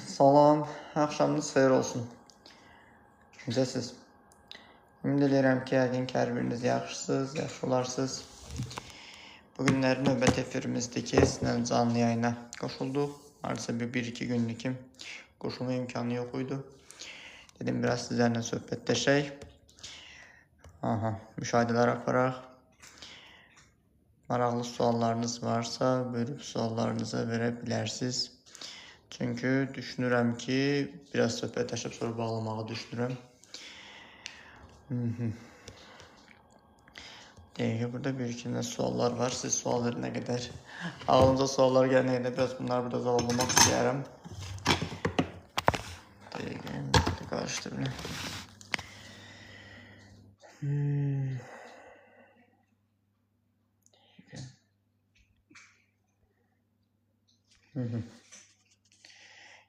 Salam, axşamınız xeyir olsun. Necəsiz? Ümid edirəm ki, yəqin ki, hər biriniz yaxşısınız, yaxşı olarsınız. Bugünlər növbət efirimizdəki sizlə canlı yayına qoşulduq. Hardasa bir-iki gündür ki, qoşulma imkanı yox idi. Dedim, biraz sizlərlə söhbətləşək. Müşahidələr aparaq. Maraqlı suallarınız varsa, buyurub suallarınızı verə bilərsiniz. Çünki düşünürəm ki, biraz söhbətləşib sonra bağlamağı düşünürəm. Deyək ki, burada bir-iki suallar var. Siz sual verənə qədər ağlınıza suallar gələnə qədər biraz bunları burada cavablamaq istəyərəm. Deyək ki, bir qarışdırın.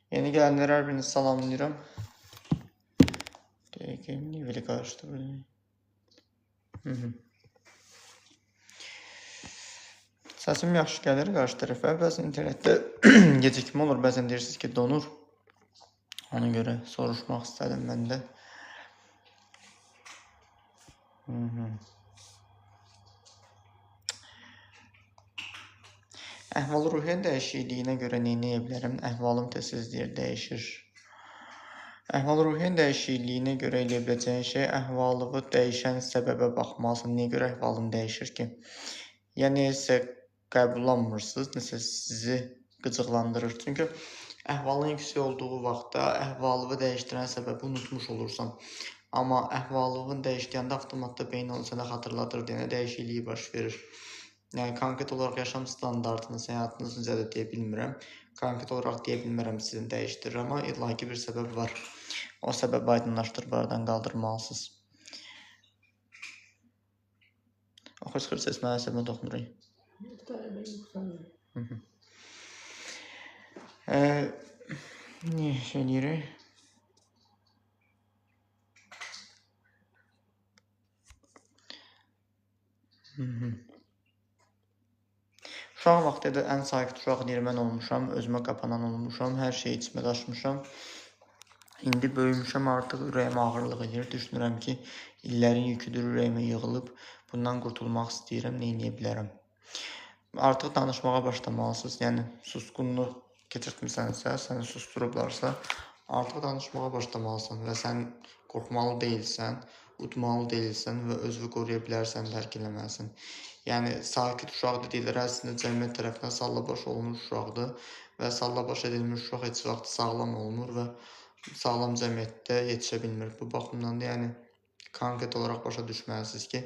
Yeni gələnlər hər birinizi salamlayıram. Deyək ki, niveli qarışdırın. Səsim yaxşı gəlir qarşı tərəfə. Bəzən internetdə gecikmə olur, bəzən deyirsiniz ki, donur. Ona görə soruşmaq istədim mən də. Əhval-ruhiyyə dəyişikliyinə görə nə edə bilərəm? Əhvalım tez-tez dəyişir. Əhval-ruhiyyə dəyişikliyinə görə eləyə biləcəyin şey əhvalığı dəyişən səbəbə baxmalısın. Niyə görə əhvalın dəyişir ki? Ya nəsə qəbullanmırsınız, nəsə sizi qıcıqlandırır. Çünki əhvalın yüksək olduğu vaxtda əhvalığı dəyişdirən səbəbi unutmuş olursan. Amma əhvalığın dəyişkəndə avtomatda beyin onu sənə xatırladır, deyənə dəyişikliyi baş verir. Yəni, konkret olaraq yaşam standartınız, həyatınız necədir deyə bilmirəm. Konkret olaraq deyə bilmirəm sizin dəyişdirir, amma illaki bir səbəb var. O səbəbi aydınlaşdırıb aradan qaldırmalısınız. O xıçqır səs mənə səbəbə toxunur. Niyə şey deyirik? Uşaq vaxtı da ən sakit uşaq deyir, mən olmuşam, özümə qapanan olmuşam, hər şeyi içmə daşmışam. İndi böyümüşəm, artıq ürəyim ağırlıq edir. Düşünürəm ki, illərin yüküdür, ürəyimə yığılıb. Bundan qurtulmaq istəyirəm, nə edə bilərəm? Artıq danışmağa başlamalısınız. Yəni, susqunluq keçirtmisənsə, səni susturublarsa, artıq danışmağa başlamalısan və sən qorxmalı deyilsən, udmalı deyilsən və özünü qoruya bilərsən, dərk eləməlisən. Yəni, sakit uşaq dedikləri əslində cəmiyyət tərəfindən sallabaş olunmuş uşaqdır və sallabaş edilmiş uşaq heç vaxt sağlam olmur və sağlam cəmiyyətdə yetişə bilmir. Bu baxımdan da, yəni, konkret olaraq başa düşməlisiniz ki,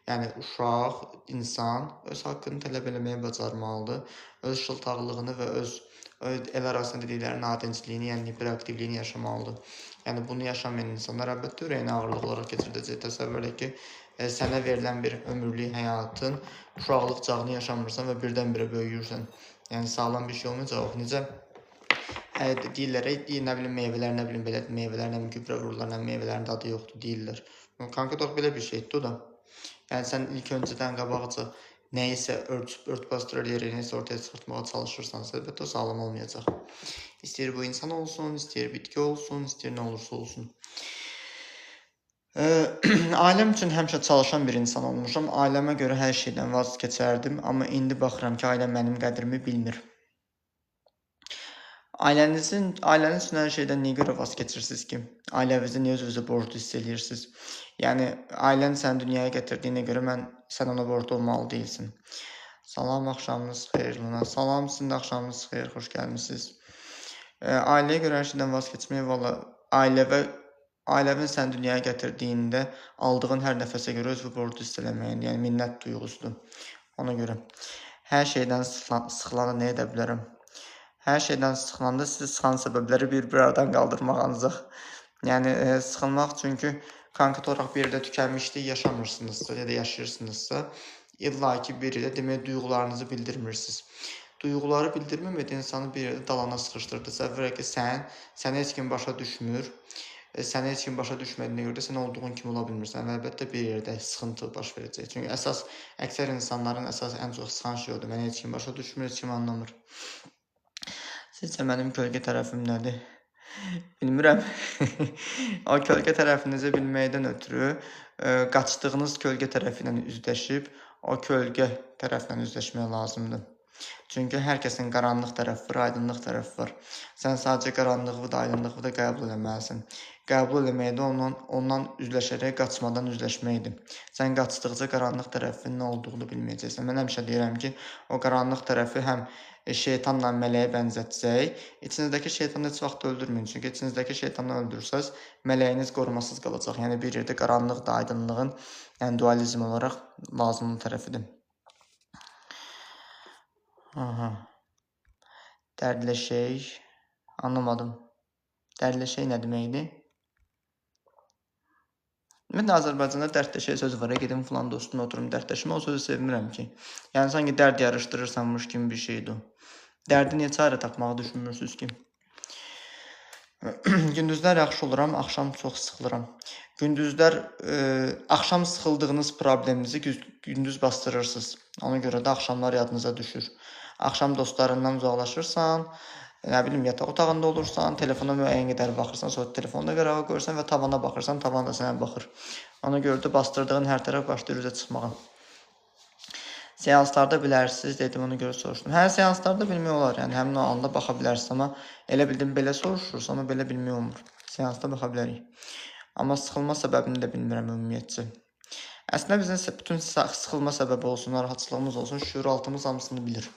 yəni, uşaq, insan öz haqqını tələb eləməyə bacarmalıdır, öz şıltaqlığını və öz el arasında dedikləri nadincliyini, yəni hiperaktivliyini yaşamalıdır. Yəni, bunu yaşamayan insanlar əlbəttə ürəyini ağırlıq olaraq keçirdəcək. Təsəvvür edək ki, sənə verilən bir ömürlük həyatın uşaqlıq çağını yaşamırsan və birdən-birə böyüyürsən. Yəni, sağlam bir şey olmayacaq. Necə deyirlər, nə bilim, meyvələr, nə bilim, belə meyvələr, nə bilim, gübrə vururlar, nə meyvələrin dadı yoxdur, deyirlər. Konkret olaraq belə bir şeydir o da. Yəni, sən ilk öncədən qabaqca nəyisə örtbasdır eləyərək, nəyisə ortaya çıxartmağa çalışırsansa, əlbəttə o sağlam olmayacaq. İstəyir bu insan olsun, istəyir bitki olsun, istəyir nə olursa olsun. Ailəm üçün həmişə çalışan bir insan olmuşam. Ailəmə görə hər şeydən vaz keçərdim, amma indi baxıram ki, ailəm mənim qədrimi bilmir. Ailəniz üçün hər şeydən niyə görə vaz keçirsiniz ki? Ailənizi niyə özünüzə borclu hiss edirsiniz? Yəni, ailən səni dünyaya gətirdiyinə görə sən ona borclu olmalı deyilsin. Salam, axşamınız xeyir, Luna. Salam, sizin də axşamınız xeyir, xoş gəlmişsiniz. Ailəyə görə hər şeydən vaz keçmək, valla, ailəvin səni dünyaya gətirdiyində aldığın hər nəfəsə görə özünü borclu hiss eləməyin, yəni minnət duyğusudur. Ona görə hər şeydən sıxılanda nə edə bilərəm? Hər şeydən sıxılanda sizi sıxan səbəbləri bir aradan qaldırmaq ancaq. Yəni, sıxılmaq çünki konkret olaraq bir yerdə tükənmişlik yaşamırsınızsa ya da yaşayırsınızsa, illa ki bir yerdə demək duyğularınızı bildirmirsiniz. Duyğuları bildirməmək insanı bir yerdə dalana sıxışdırır. Təsəvvür et ki, səni heç kim başa düşmür. Səni heç kim başa düşmədiyinə görə də sən olduğun kimi ola bilmirsən və əlbəttə bir yerdə sıxıntı baş verəcək. Çünki əksər insanların ən çox sıxan şey odur. Məni heç kim başa düşmür, heç kim anlamır. Sizcə mənim kölgə tərəfim nədir? Bilmirəm. O kölgə tərəfinizi bilməkdən ötürü qaçdığınız kölgə tərəfi ilə üzləşib o kölgə tərəflə üzləşmək lazımdır. Çünki hər kəsin qaranlıq tərəfi var, aydınlıq tərəfi var. Sən sadəcə qaranlığı da, aydınlığı da qəbul etməlisən. Qəbul etmək də ondan üzləşərək qaçmadan üzləşməkdir. Sən qaçdıqca qaranlıq tərəfin nə olduğunu bilməyəcəksən. Mən həmişə deyirəm ki, o qaranlıq tərəfi həm şeytanla mələyə bənzətəcək. İçinizdəki şeytanı heç vaxt öldürməyin. Çünki içinizdəki şeytanı öldürsəz, mələyiniz qorumasız qalacaq. Yəni bir yerdə qaranlıq da aydınlığın, yəni dualizm olaraq lazımlı tərəfidir. Aha. Dərdlə şey. Anlamadım. Dərdlə şey nə deməkdir? Mən də Azərbaycanda dərdlə şey sözü var. Gedim falan dostumla oturum dərdləşmə. O sözü sevmirəm ki. Yəni sanki dərd yarışdırırsanmış kimi bir şeydir o. Dərdi niyə çarə tapmağı düşünmürsünüz ki? Gündüzlər yaxşı oluram, axşam çox sıxılıram. Gündüzlər axşam sıxıldığınız probleminizi gündüz bastırırsınız. Ona görə də axşamlar yadınıza düşür. Axşam dostlarından uzaqlaşırsan, nə bilim, yataq otağında olursan, telefona müəyyən qədər baxırsan, sonra telefonda qırağa qoyursan və tavana baxırsan, tavan da sənə baxır. Ona görə də bastırdığın hər tərəf başlayır üzə çıxmağa. Seanslarda bilərsiniz, dedim, ona görə soruşdum. Hə, seanslarda bilmək olar, yəni həmin o anda baxa bilərsiniz, amma elə bildim belə soruşursa, amma belə bilmək olmur. Seansda baxa bilərik. Amma sıxılma səbəbini də bilmirəm ümumiyyətcə. Əslində bizim bütün sıxılma səbəbi olsun, narahatçılığımız olsun, şüuraltımız hamısını bilir.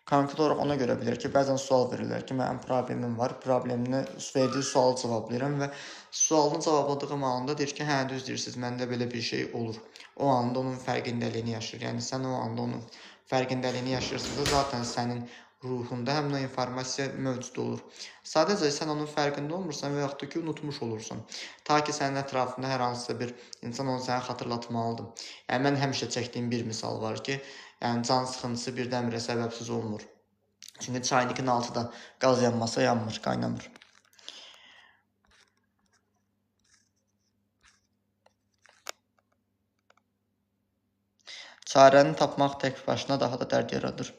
Konkret olaraq ona görə bilir ki, bəzən sual verirlər ki, mənim problemim var, problemini verdiyi sualı cavablayıram və sualını cavabladığım anda deyir ki, hə, düz deyirsiniz, məndə belə bir şey olur. O anda onun fərqindəliyini yaşayır. Yəni sən o anda onun fərqindəliyini yaşayırsansa, zaten sənin ruhunda həmin o informasiya mövcud olur. Sadəcə sən onun fərqində olmursan və yaxud da ki, unutmuş olursan. Ta ki, sənin ətrafında hər hansısa bir insan onu sənə xatırlatmalıdır. Yəni, mən həmişə çəkdiyim bir misal var ki, yəni can sıxıntısı birdən-birə səbəbsiz olmur. Çünki çaynikin altıda qaz yanmasa yanmır, qaynamır. Çarəni tapmaq tək başına daha da dərd yaradır.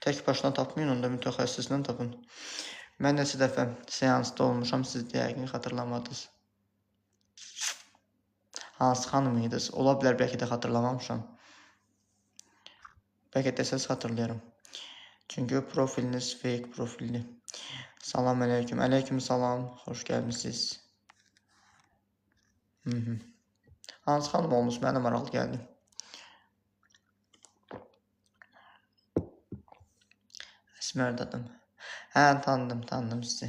Tək başına tapmayın, onda mütəxəssislə tapın. Mən neçə dəfə seansda olmuşam, siz də yəqin xatırlamadınız. Hansı xanım idiniz? Ola bilər, bəlkə də xatırlamamışam. Bəlkə desəz xatırlayarım. Çünki profiliniz fake profildir. Salam əleyküm. Əleyküm salam. Xoş gəlmişsiniz. Hansı xanım olmuş? Mənə maraqlı gəldi. Əsmər dadım. Hə, tanıdım sizi.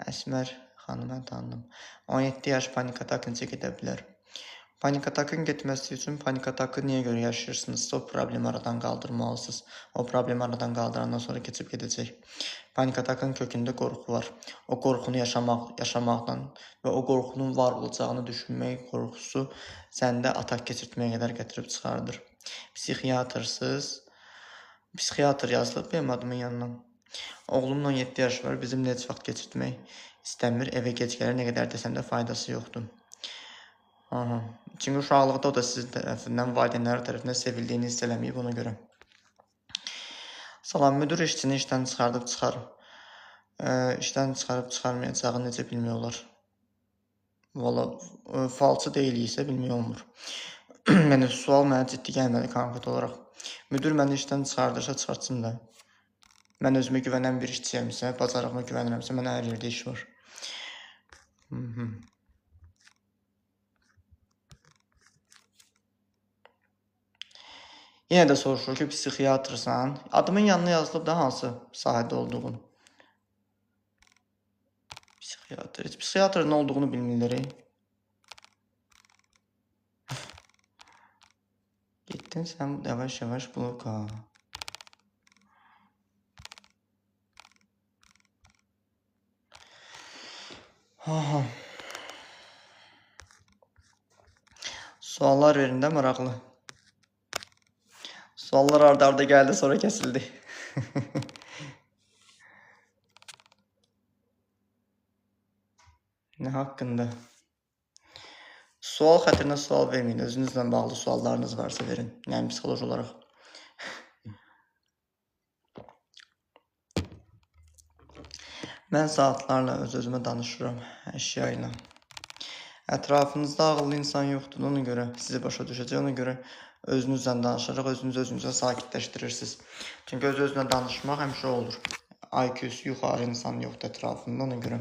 Əsmər xanımı tanıdım. 17 yaş panik atakınca gedə bilər. Panik atakın getməsi üçün panik atakı niyə görə yaşayırsınızsa o problemi aradan qaldırmalısınız. O problemi aradan qaldırandan sonra keçib gedəcək. Panik atakın kökündə qorxu var. O qorxunu yaşamaqdan və o qorxunun var olacağını düşünmək qorxusu səndə atak keçirtməyə qədər gətirib çıxardır. Psixiatrsız. Psixiatr yazılıb benim adımın yanına. Oğlumun 17 yaşı var, bizimlə heç vaxt keçirtmək istəmir. Evə gec gəlir, nə qədər desəm də faydası yoxdur. Aha. Çünki uşaqlıqda o da sizin tərəfindən, valideynləri tərəfindən sevildiyini hiss eləməyib ona görə. Salam, müdür işçini işdən çıxardıb çıxar. İşdən çıxarıb çıxarmayacağını necə bilmək olar? Valla, falçı deyiliksə bilmək olmur. Yəni, sual mənə ciddi gəlmədi konkret olaraq. Müdür məni işdən çıxardırsa çıxartsın da. Mən özümə güvənən bir işçiyəmsə, bacarığıma güvənirəmsə, mənə hər yerdə iş var. Yenə də soruşur ki, psixiatrsan. Adımın yanına yazılıb da hansı sahədə olduğunu. Psixiatr. Heç psixiatr nə olduğunu bilmirlər. Getdin sən yavaş-yavaş bloka. Aha. Suallar verin də maraqlı. Suallar arda gəldi, sonra kəsildi. Nə haqqında? Sual xətrinə sual verməyin. Özünüzlə bağlı suallarınız varsa verin. Yəni, psixoloji olaraq. Mən saatlarla öz-özümə danışıram əşya ilə. Ətrafınızda ağıllı insan yoxdur, ona görə sizi başa düşəcək, ona görə özünüzlə danışaraq özünüzə sakitləşdirirsiniz. Çünki öz-özünə danışmaq həmişə olur. IQ-su yuxarı insan yoxdur ətrafında, ona görə.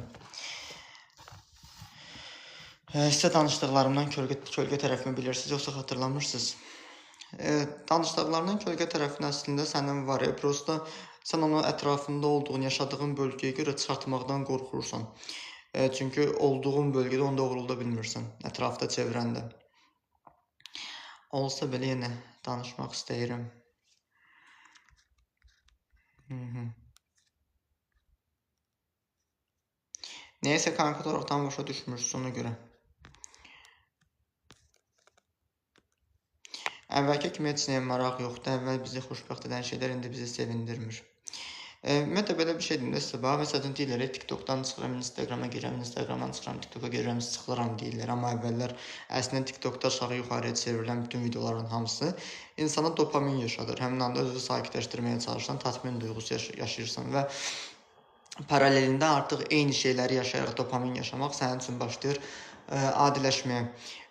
Sizə danışdıqlarımdan kölgə tərəfimi bilirsiniz, yoxsa xatırlamırsınız? Danışdıqlarından kölgə tərəfin əslində sənin var. Prosta sən onu ətrafında olduğun, yaşadığın bölgəyə görə çıxartmaqdan qorxursan. Çünki olduğun bölgədə onu doğrulda bilmirsən, ətrafda çevrəndə. Olsa belə yenə danışmaq istəyirəm. Neysə konkret olaraq tam başa düşmürsünüz ona görə. Əvvəlki kimi heç nəyə maraq yoxdur. Əvvəl bizi xoşbəxt edən şeylər indi bizi sevindirmir. Ümumiyyətlə belə bir şey deyim də sizə. Məsələn deyirlər, TikTokdan çıxıram, Instagrama girirəm, Instagramdan çıxıram, TikToka girirəm, sıxılıram deyirlər. Amma əvvəllər əslində TikTokda aşağı yuxarıya çevrilən bütün videoların hamısı insana dopamin yaşadır. Həmin anda özünü sakitləşdirməyə çalışırsan, tatmin duyğusu yaşayırsan və paralelində artıq eyni şeyləri yaşayaraq dopamin yaşamaq sənin üçün başlayır adiləşməyə.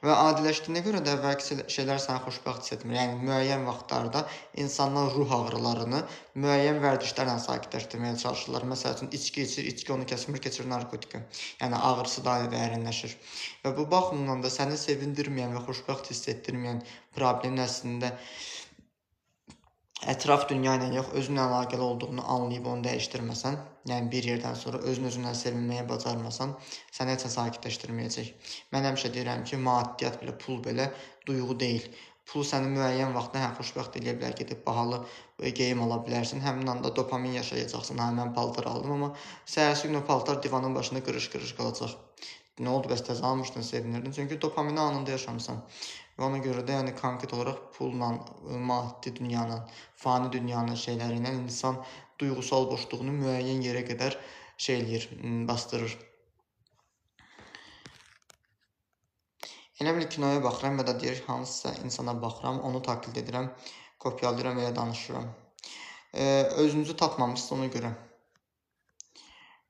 Və adiləşdiyinə görə də əvvəlki şeylər səni xoşbəxt hiss etmir. Yəni müəyyən vaxtlarda insanlar ruh ağrılarını müəyyən vərdişlərlə sakitləşdirməyə çalışırlar. Məsəl üçün içki içir, içki onu kəsmir, keçir narkotika. Yəni ağrısı daha da dərinləşir. Və bu baxımdan da səni sevindirməyən və xoşbəxt hiss etdirməyən problemin əslində ətraf dünya ilə yox, özünlə əlaqəli olduğunu anlayıb onu dəyişdirməsən, yəni bir yerdən sonra özünlə sevinməyə bacarmasan, səni heç sakitləşdirməyəcək. Mən həmişə deyirəm ki, maddiyyat belə, pul belə duyğu deyil. Pul səni müəyyən vaxtda xoşbəxt eləyə bilər, gedib bahalı geyim ala bilərsən. Həmin anda dopamin yaşayacaqsan. Mən paltar aldım, amma səhərsi gün o paltar divanın başında qırış-qırış qalacaq. Nə oldu, bəs təzə almışdın, sevinirdin. Çünki dopamini anında yaşamısan. Və ona görə də yəni konkret olaraq pulla, maddi dünyanın, fani dünyanın şeyləri ilə insan duyğusal boşluğunu müəyyən yerə qədər eləyir, bastırır. Elə bir kinoya baxıram və da deyir, hansısa insana baxıram, onu taklid edirəm, kopyalayıram və ya danışıram. Özünüzü tapmamışsınız ona görə.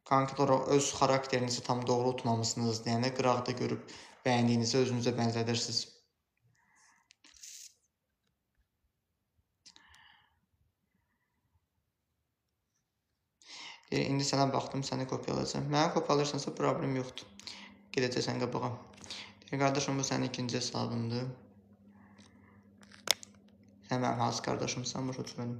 Konkret olaraq öz xarakterinizi tam doğru tutmamışsınız deyəndə qıraqda görüb bəyəndiyinizi özünüzə bənzədirsiniz. İndi sənə baxdım, səni kopyalayacağım. Mənə kopyalayırsansa problem yoxdur. Gedəcəksən qabağa. Qardaşım, bu sənin ikinci hesabındır. Sən mənim hansı qardaşımsan, başa düşmədim.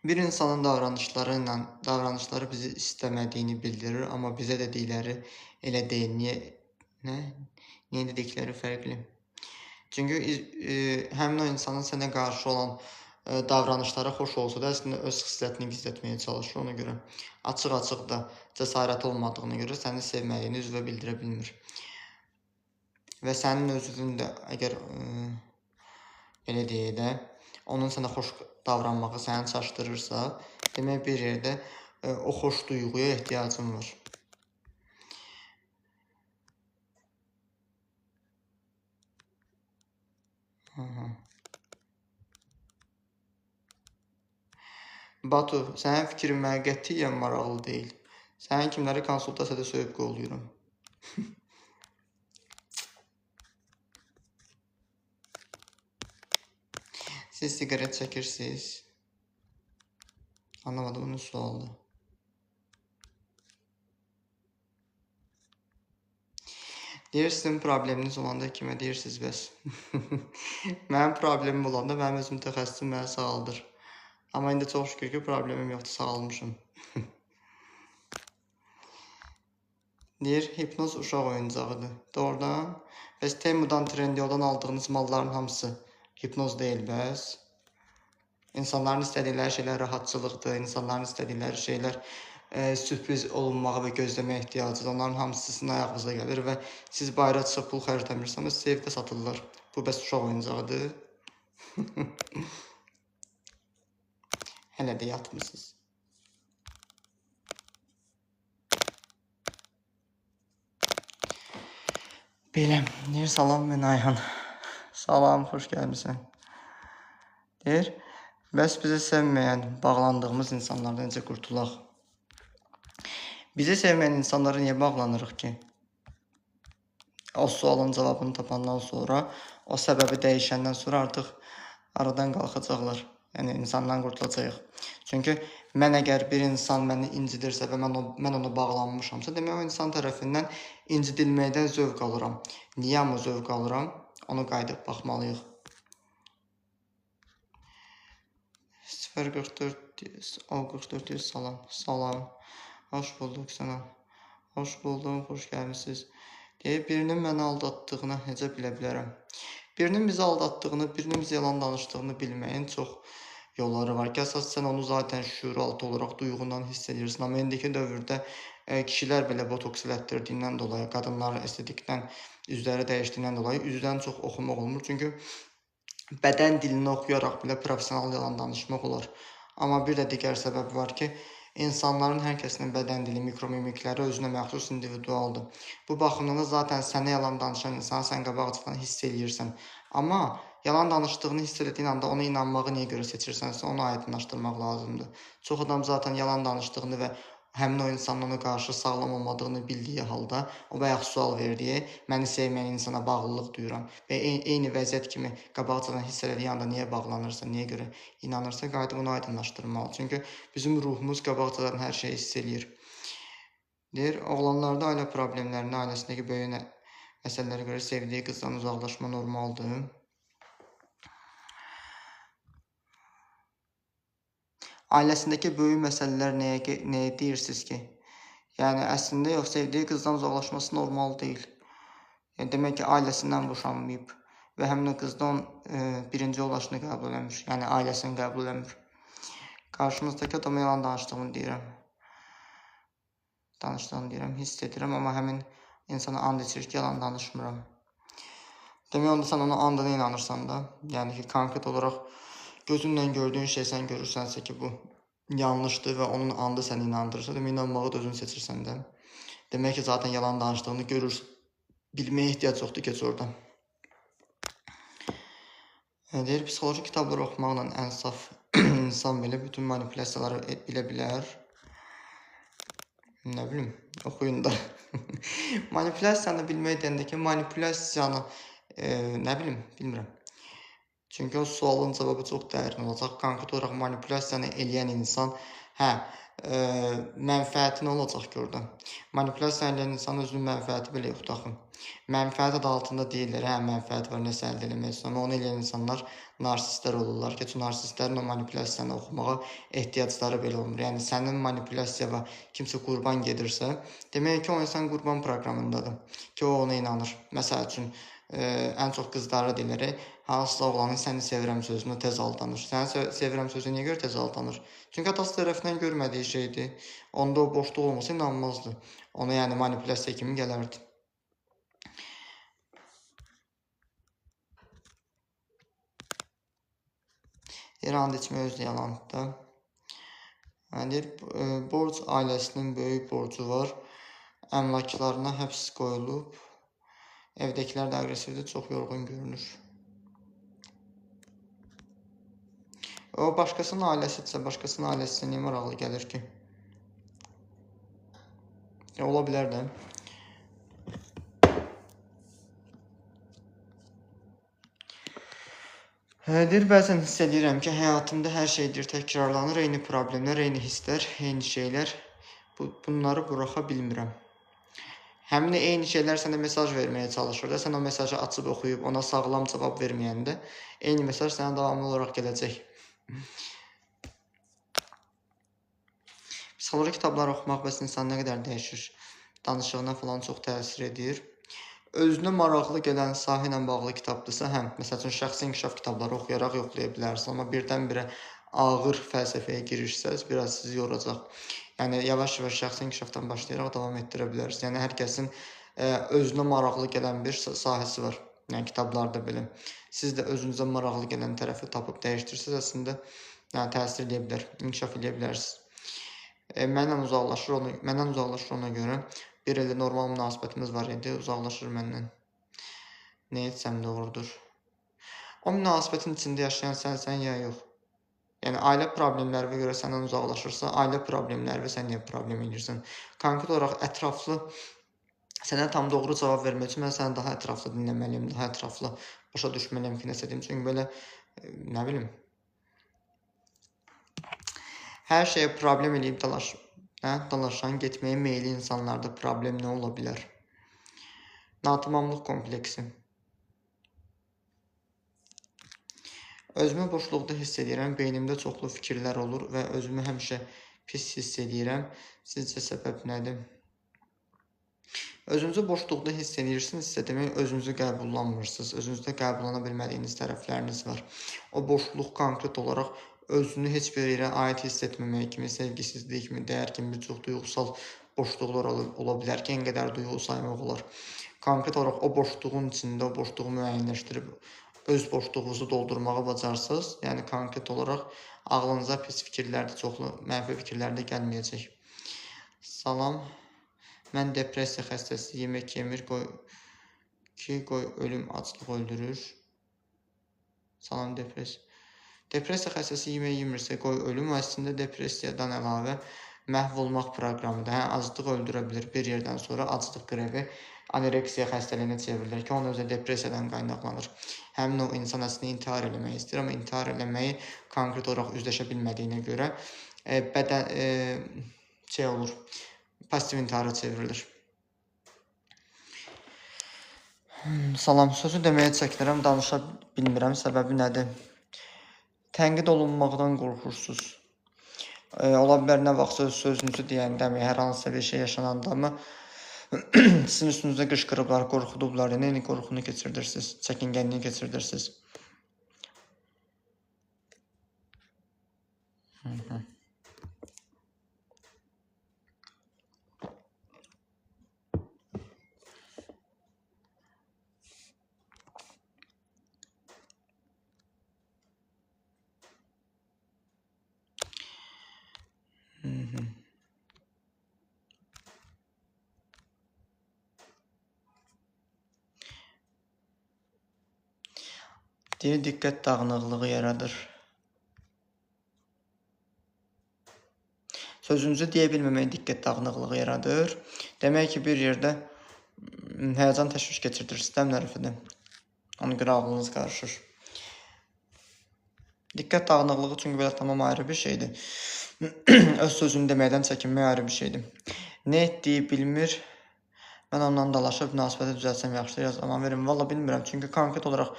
Bir insanın davranışları bizi istəmədiyini bildirir, amma bizə dedikləri elə deyil. Niyə dedikləri fərqli? Çünki həmin o insanın sənə qarşı olan davranışlara xoş olsa da, əslində öz xislətini gizlətməyə çalışır. Ona görə açıq-açıq da cəsarət olmadığına görə səni sevmədiyini üzvə bildirə bilmir. Və sənin özün də əgər belə deyək də, onun sənə xoş davranmağı səni çaşdırırsa, demək bir yerdə o xoş duyğuya ehtiyacın var. Batu, sənin fikrin mənə qətiyyən maraqlı deyil. Sənin kimləri konsultasiyada söyüb qoluyuram. Siz siqaret çəkirsiniz. Anlamadım, bunun sualdır. Deyir, sizin probleminiz olanda kimə deyirsiniz bəs? Mənim problemim olanda mənim öz mütəxəssisim mənə sağaldır. Amma indi çox şükür ki, problemim yoxdur, sağalmışım. Deyir, hipnoz uşaq oyuncağıdır. Doğrudan. Bəs Temudan, Trendyoldan aldığınız malların hamısı hipnoz deyil bəs. İnsanların istədikləri şeylər rahatçılıqdır, insanların istədikləri şeylər sürpriz olunmağa və gözləməyə ehtiyacıdır. Onların hamısı sizin ayağınıza gəlir və siz bayra çıxıb pul xərcləmirsiniz, siz evdə satırlar. Bu bəs uşaq oyuncağıdır. Hələ də yatmısınız. Belə, deyir, salam mən Ayhan. Salam, xoş gəlmişsən. Deyir, bəs bizi sevməyən, bağlandığımız insanlardan necə qurtulaq? Bizi sevməyən insanlara niyə bağlanırıq ki? O sualın cavabını tapandan sonra, o səbəbi dəyişəndən sonra artıq aradan qalxacaqlar. Yəni, insandan qurtulacaq. Çünki mən əgər bir insan məni incidirsə və mən ona bağlanmışamsa, demək o insan tərəfindən incidilməkdən zövq alıram. Niyə amma zövq alıram? Onu qayıdıb baxmalıyıq. 044 salam. Salam. Hoş bulduk sənə. Hoş buldum, xoş gəlmişsiniz. Deyir, birinin məni aldatdığını necə bilə bilərəm? Birinin bizi aldatdığını, birinin bizi yalan danışdığını bilməyin çox yolları var ki, əsas sən onu zaten şüuraltı olaraq duyğundan hiss edirsən. Amma indiki dövrdə kişilər belə botoks elətdirdiyindən dolayı, qadınlar estetikdən üzləri dəyişdiyindən dolayı üzdən çox oxumaq olmur. Çünki bədən dilini oxuyaraq belə professional yalan danışmaq olar. Amma bir də digər səbəb var ki, insanların hər kəsinin bədən dili, mikromimikləri özünə məxsus individualdır. Bu baxımdan da zaten sənə yalan danışan insanı sən qabaqcadan hiss eləyirsən. Amma yalan danışdığını hiss etdiyin anda ona inanmağı niyə görə seçirsənsə, onu aydınlaşdırmaq lazımdır. Çox adam zaten yalan danışdığını və həmin o insanın ona qarşı sağlam olmadığını bildiyi halda, o bayaq sual verdiyi, məni sevməyən insana bağlılıq duyuram və eyni vəziyyət kimi qabaqcadan hiss elədiyi anda niyə bağlanırsa, niyə görə inanırsa, qayıdıb onu aydınlaşdırmalı. Çünki bizim ruhumuz qabaqcadan hər şeyi hiss eləyir. Deyir, oğlanlarda ailə problemlərini, ailəsindəki böyük məsələlərə görə sevdiyi qızdan uzaqlaşma normaldır. Ailəsindəki böyük məsələlər nəyə deyirsiniz ki? Yəni, əslində yox, sevdiyi qızdan uzaqlaşması normal deyil. Yəni, demək ki, ailəsindən boşanmayıb və həmin o qızdan birinci yoldaşını qəbul eləmir. Yəni, ailəsini qəbul eləmir. Qarşımızdakı adama yalan danışdığını deyirəm. Hiss edirəm, amma həmin insana and içir ki, yalan danışmıram. Demək, onda sən ona andına inanırsan da. Yəni ki, konkret olaraq gözünlə gördüyün şey sən görürsənsə ki, bu yanlışdır və onun andı səni inandırırsa, demək, inanmağı da özün seçirsən də. Demək ki, zaten yalan danışdığını görürsən. Bilməyə ehtiyac yoxdur, keç oradan. Deyir, psixoloji kitabları oxumaqla ən saf insan belə bütün manipulyasiyaları bilə bilər. Nə bilim, oxuyun da. Manipulyasiyanı bilmək deyəndə ki, manipulyasiyanı nə bilim, bilmirəm. Çünki o sualın cavabı çox dərin olacaq. Konkret olaraq manipulyasiyanı eləyən insan, mənfəəti nə olacaq ki, orada? Manipulyasiya eləyən insanın özünün mənfəəti belə yoxdur axı. Mənfəət adı altında deyirlər, mənfəət var, nəsə əldə eləmək istəyir. Amma onu eləyən insanlar narsistlər olurlar ki, narsistlərin o manipulyasiyanı oxumağa ehtiyacları belə olmur. Yəni, sənin manipulyasiyaya kimsə qurban gedirsə, demək ki, o insan qurban proqramındadır ki, o ona inanır. Məsəl üçün, ən çox qızlara deyilir, hansısa oğlanın səni sevirəm sözünə tez aldanır. Səni sevirəm sözü niyə görə tez aldanır? Çünki atası tərəfindən görmədiyi şeydir. Onda o boşluq olmasa inanmazdı. Ona yəni manipulyasiya kimi gələrdi. İran içmək özü yalandır. Deyir, borc ailəsinin böyük borcu var. Əmlaklarına həbs qoyulub. Evdəkilər də aqressivdir, çox yorğun görünür. O, başqasının ailəsidirsə, başqasının ailəsi niyə maraqlı gəlir ki? Ola bilər də. Deyir, bəzən hiss edirəm ki, həyatımda hər şeydir, təkrarlanır, eyni problemlər, eyni hisslər, eyni şeylər. Bunları buraxa bilmirəm. Həmin eyni şeylər sənə mesaj verməyə çalışır da, sən o mesajı açıb oxuyub, ona sağlam cavab verməyəndə, eyni mesaj sənə davamlı olaraq gələcək. Psixoloji kitablar oxumaq bəs insan nə qədər dəyişir? Danışığına falan çox təsir edir. Özünə maraqlı gələn sahə ilə bağlı kitabdırsa, məsəl üçün şəxsi inkişaf kitabları oxuyaraq yoxlaya bilərsiniz. Amma birdən-birə ağır fəlsəfəyə girirsəz, biraz sizi yoracaq. Yəni, yavaş-yavaş şəxsi inkişafdan başlayaraq davam etdirə bilərsiniz. Yəni, hər kəsin özünə maraqlı gələn bir sahəsi var. Yəni, kitablarda belə. Siz də özünüzə maraqlı gələn tərəfi tapıb dəyişdirsiniz, əslində təsir edə bilər, inkişaf edə bilərsiniz. Məndən uzaqlaşır ona görə bir elə normal münasibətimiz var idi, uzaqlaşır məndən. Nə etsəm doğrudur? O münasibətin içində yaşayan sənsən ya yox? Yəni ailə problemləri görə səndən uzaqlaşırsa, ailə problemləri sən niyə problem edirsən? Konkret olaraq ətraflı sənə tam doğru cavab vermək üçün mən səni daha ətraflı dinləməliyəm, daha ətraflı başa düşməliyəm ki, nəsə deyim. Çünki belə nə bilim hər şeyə problem eləyib dalaşan, getməyə meyilli insanlarda problem nə ola bilər? Natamamlıq kompleksi. Özümü boşluqda hiss edirəm, beynimdə çoxlu fikirlər olur və özümü həmişə pis hiss edirəm. Sizcə səbəb nədir? Özünüzü boşluqda hiss edirsinizsə, demək özünüzü qəbullanmırsınız. Özünüzdə qəbullana bilmədiyiniz tərəfləriniz var. O boşluq konkret olaraq özünü heç bir yerə aid hiss etməmək kimi, sevgisizlik kimi, dəyər kimi bir çox duyğusal boşluqlar ola bilər ki, ən qədər duyğu saymaq olar. Konkret olaraq o boşluğun içində, o boşluğu müəyyənləşdirib öz boşluğunuzu doldurmağı bacarsınız. Yəni konkret olaraq ağlınıza pis fikirlər də, çoxlu mənfi fikirlər də gəlməyəcək. Salam. Mən depressiya xəstəsi, yemək yemir, qoy ölüm aclıq öldürür. Salam depressiya. Depressiya xəstəsi yemək yemirsə, qoy ölüm əslində depressiyadan əlavə məhv olmaq proqramıdır. Aclıq öldürə bilər bir yerdən sonra aclıq qrevi anoreksiya xəstəliyinə çevrilir ki, onun özü depressiyadan qaynaqlanır. Həmin o insan əslində intihar eləmək istəyir, amma intihar eləməyi konkret olaraq üzləşə bilmədiyinə görə olur. Pasiv intihara çevrilir. Salam, sözü deməyə çəkinirəm, danışa bilmirəm, səbəbi nədir? Tənqid olunmaqdan qorxursunuz. Ola bilər nə vaxtsa sözünüzü deyəndə mi, hər hansısa bir şey yaşananda mı sizin üstünüzdə qışqırıblar, qorxudublar, eyni qorxunu keçirdirsiniz, çəkingənliyi keçirdirsiniz. Deyir, diqqət dağınıqlığı yaradır. Sözünüzü deyə bilməmək diqqət dağınıqlığı yaradır. Demək ki, bir yerdə həyəcan təşviş keçirdir, sistem nərifidir. Ona görə ağlınız qarışır. Diqqət dağınıqlığı çünki belə tamam ayrı bir şeydir. Öz sözünü deməkdən çəkinmək ayrı bir şeydir. Nə etdiyi bilmir. Mən ondan dalaşıb münasibəti düzəlsəm yaxşıdır, zaman verim. Valla bilmirəm, çünki konkret olaraq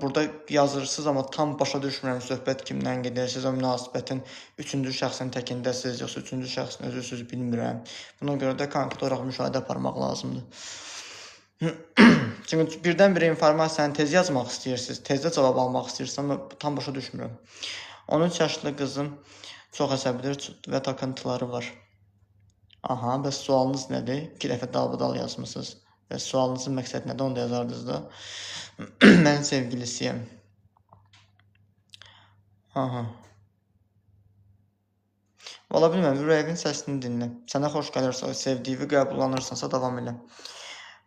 burada yazırsınız, amma tam başa düşmürəm söhbət kimdən gedirsiniz, o münasibətin üçüncü şəxsin təkindəsiniz, yoxsa üçüncü şəxsin özüsünüz bilmirəm. Buna görə də konkret olaraq müşahidə aparmaq lazımdır. Çünki birdən-birə informasiyanı tez yazmaq istəyirsiniz, tezdə cavab almaq istəyirsiniz, amma tam başa düşmürəm. 13 yaşlı qızım çox əsəbidir və takıntıları var. Aha, bəs sualınız nədir? 2 dəfə dalbadal yazmışsınız. Bəs sualınızın məqsədi nədir? Onu da yazardınız da. Mən sevgilisiyəm. Aha. Valla bilməm, ürəyin səsini dinlə. Sənə xoş gəlirsə, sevdiyi qəbullanırsansa davam elə.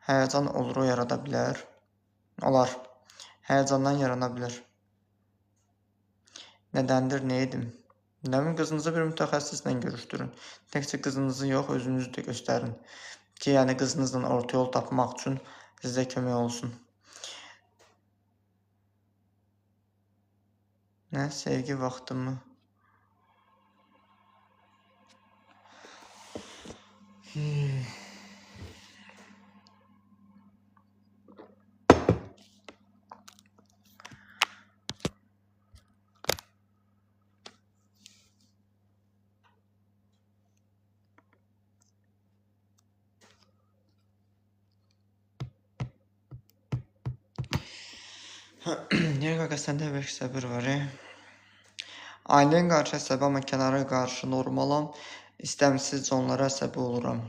Həyəcan olur, o yarada bilər. Olar. Həyəcandan yarana bilər. Nədəndir, nə edim? Nəmin qızınızı bir mütəxəssislə görüşdürün. Təkcə qızınızı yox, özünüzü də göstərin. Ki, yəni qızınızla orta yol tapmaq üçün sizə kömək olsun. Nə? Sevgi vaxtımı? Niyə qaqa, səndə bəlkə səbir var, Ailəyə qarşı əsəbi, amma kənara qarşı normalam. İstəmsizcə onlara əsəbi oluram.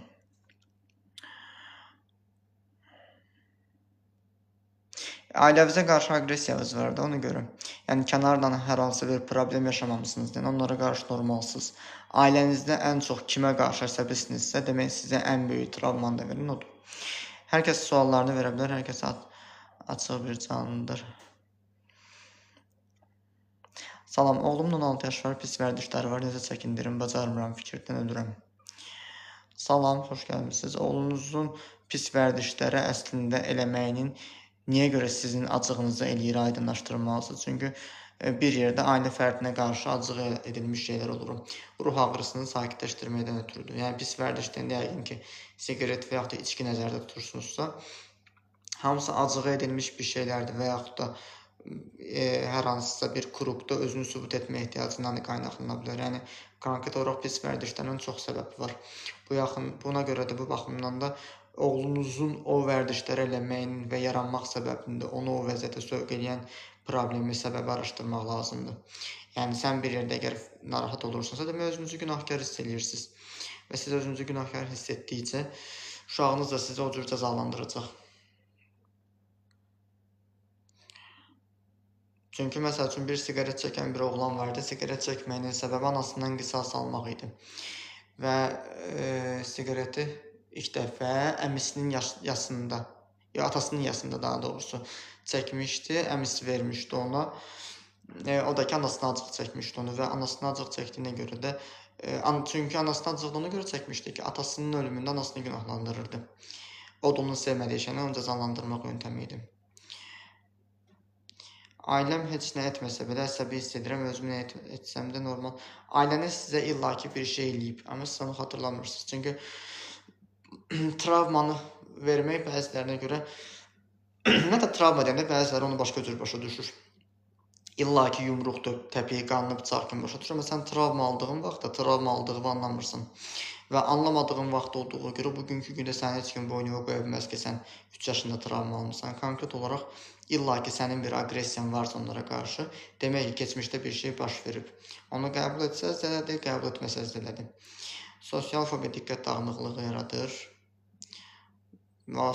Ailəvizə qarşı aqressiyavız var da, ona görə. Yəni, kənardan hər hansı bir problem yaşamamısınız, yəni onlara qarşı normalsınız. Ailənizdə ən çox kimə qarşı əsəbisinizsə, demək sizə ən böyük travmanı da verin odur. Hər kəs suallarını verə bilər, hər kəs Açıq bir canlıdır. Salam, oğlumun 16 yaşı var, pis vərdişləri var, necə çəkindirim, bacarmıram, fikirdən ölürəm. Salam, xoş gəlmişsiniz. Oğlunuzun pis vərdişləri əslində eləməyinin niyə görə sizin acığınızı eləyir, aydınlaşdırmalısınız. Çünki bir yerdə ailə fərdinə qarşı acıq edilmiş şeylər olur. Ruh ağrısını sakitləşdirməkdən ötürüdür. Yəni pis vərdişdən yəqin ki, siqaret və yaxud da içki nəzərdə tutursunuzsa, hamısı acığı edilmiş bir şeylərdir və yaxud da hər hansısa bir klubda özünü sübut etmə ehtiyacından qaynaqlana bilər. Yəni konkret olaraq pis vərdişlərin çox səbəbi var. Buna görə də bu baxımdan da oğlunuzun o vərdişləri eləməyinin və yaranmaq səbəbində onu o vəziyyətə sövq edən problemi, səbəbi araşdırmaq lazımdır. Yəni sən bir yerdə əgər narahat olursunuzsa, demək özünüzü günahkar hiss edirsiniz. Və siz özünüzü günahkar hiss etdikcə uşağınız da sizi o cür cəzalandıracaq. Çünki məsəl üçün bir siqaret çəkən bir oğlan vardı. Siqaret çəkməyinin səbəbi anasından qisas almaq idi. Və siqareti ilk dəfə əmisinin yasında, ya atasının yasında daha doğrusu çəkmişdi. Əmisi vermişdi ona. O da ki, anasına acıq çəkmişdi onu və anasına acıq çəkdiyinə görə də çünki anasına acıqdığına görə çəkmişdi ki, atasının ölümündə anasını günahlandırırdı. O da onun sevmədiyi şeylə onu cəzalandırmaq yöntəmi idi. Ailəm heç nə etməsə belə əsəbi hiss edirəm, özümü nə etsəm də normal. Ailəniz sizə illaki bir şey eləyib, amma siz onu xatırlamırsınız. Çünki travmanı vermək bəzilərinə görə, nə də travma deyəndə bəziləri onu başqa cür başa düşür. İllaki yumruqdur, təpiyi, qanlı bıçaq kimi başa düşür. Amma sən travma aldığın vaxtda travma aldığını anlamırsan. Və anlamadığın vaxt olduğu görə bugünkü gündə səni heç kim boynuna qoya bilməz ki, sən 3 yaşında travma almısan. Konkret olaraq illaki sənin bir aqressiyan varsa onlara qarşı, demək ki, keçmişdə bir şey baş verib. Onu qəbul etsəz elədir, qəbul etməsəz elədir. Sosial fobiya diqqət dağınıqlığı yaradır.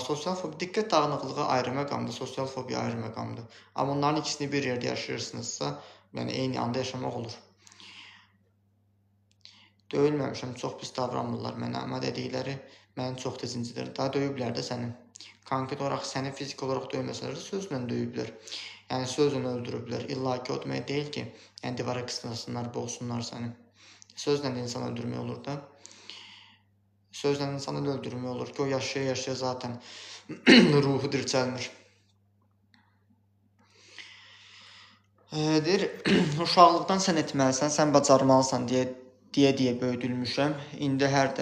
Sosial fobiya, diqqət dağınıqlığı ayrı məqamdır, sosial fobiya ayrı məqamdır. Amma onların ikisini bir yerdə yaşayırsınızsa, yəni eyni anda yaşamaq olur. Döyülməmişəm, çox pis davranmırlar mənə, amma dedikləri məni çox tez incidir. Daha döyüblər də səni. Konkret olaraq səni fizik olaraq döyməsələr də sözlə döyüblər. Yəni sözlə öldürüblər. İlla ki, o demək deyil ki, yəni divara qıslasınlar, boğsunlar səni. Sözlə də insan öldürmək olur da. Sözlə insanı öldürmək olur ki, o yaşaya-yaşaya zaten ruhu dirçəlmir. Deyir, uşaqlıqdan sən etməlisən, sən bacarmalısan deyə böyüdülmüşəm. İndi hər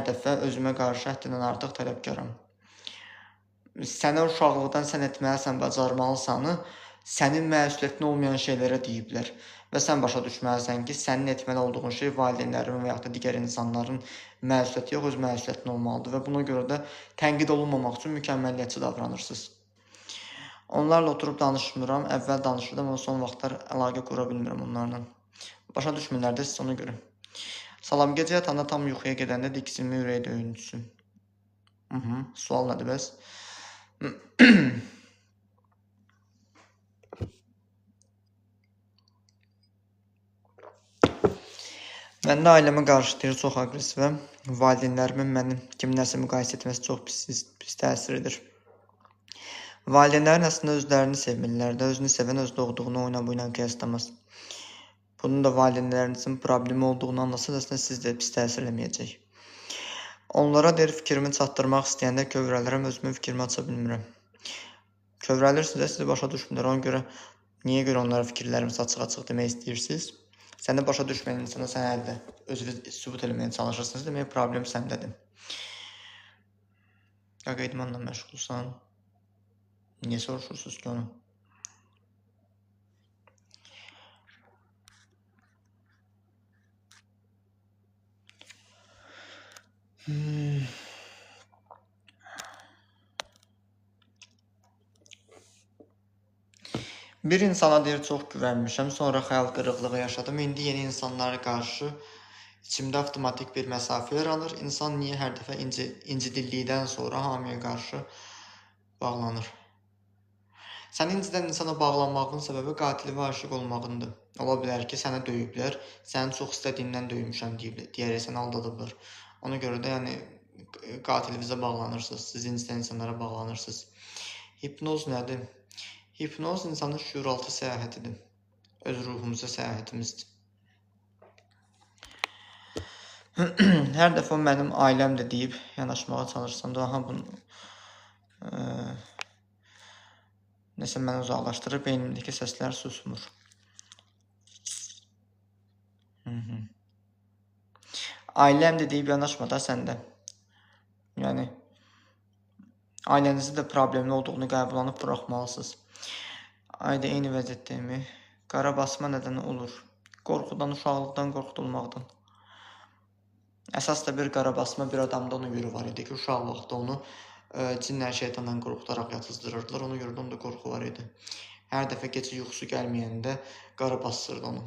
dəfə özümə qarşı həddindən artıq tələbkaram. Sənə uşaqlıqdan sən etməlisən, bacarmalısanı sənin məsuliyyətin olmayan şeylərə deyiblər. Və sən başa düşməlisən ki, sənin etməli olduğun şey valideynlərin və yaxud da digər insanların məsuliyyəti yox, öz məsuliyyətin olmalıdır. Və buna görə də tənqid olunmamaq üçün mükəmməlliyətçi davranırsınız. Onlarla oturub danışmıram. Əvvəl danışırdım, amma son vaxtlar əlaqə qura bilmirəm onlarla. Başa düşmürlər də siz ona görə. Salam, gecə yatanda tam yuxuya gedəndə diksinmə ürək döyüntüsü. Sual nədir bəs? Məndə ailəmə qarşı deyir, çox aqressivəm. Valideynlərimin mənim kiminləsə müqayisə etməsi çox pis təsiridir. Valideynlərin əslində özlərini sevmirlər də, özünü sevən öz doğduğunu oyuna bu ilə qiyaslamaz. Bunun da valideynlərinizin problemi olduğunu anlasınız, əslində sizdə pis təsir eləməyəcək. Onlara deyir, fikrimi çatdırmaq istəyəndə kövrəlirəm, özümün fikrimi aça bilmirəm. Kövrəlirsinizə sizi başa düşmürlər, ona görə niyə görə onlara fikirlərimizi açıq-açıq demək istəyirsiniz? Səni başa düşməyən insana sən əldə özünü sübut eləməyə çalışırsınız, demək problem səndədir. Qaqa idmanla məşğulsan, niyə soruşursunuz ki onu? Bir insana deyir, çox güvənmişəm, sonra xəyal qırıqlığı yaşadım. İndi yeni insanlara qarşı içimdə avtomatik bir məsafə yaranır. İnsan niyə hər dəfə incidildikdən sonra hamıya qarşı bağlanır? Sən incidən insana bağlanmağın səbəbi qatilə aşiq olmağındır. Ola bilər ki, sənə döyüblər, səni çox istədiyindən döymüşəm deyərək səni aldadıblar. Ona görə də yəni qatilinizə bağlanırsınız, siz incidən insanlara bağlanırsınız. Hipnoz nədir? Hipnoz insanın şuuraltı səyahətidir. Öz ruhumuza səyahətimizdir. Hər dəfə mənim ailəm də deyib yanaşmağa çalışsam da, aha bunu nəsə məni uzaqlaşdırır, beynimdəki səslər susmur. Ailəm də deyib yanaşma da səndə. Yəni, ailənizin də problemli olduğunu qəbullanıb buraxmalısınız. Ayda eyni vəziyyətdəyimi? Qara basma nədən olur? Qorxudan, uşaqlıqdan qorxutulmaqdan. Əsas da bir qara basma bir adamda ona görə var idi ki, uşaq vaxtı onu cinlər şeytandan qorxudaraq yatızdırırdılar. Ona görə də onda qorxu var idi. Hər dəfə gecə yuxusu gəlməyəndə qara basırdı onu.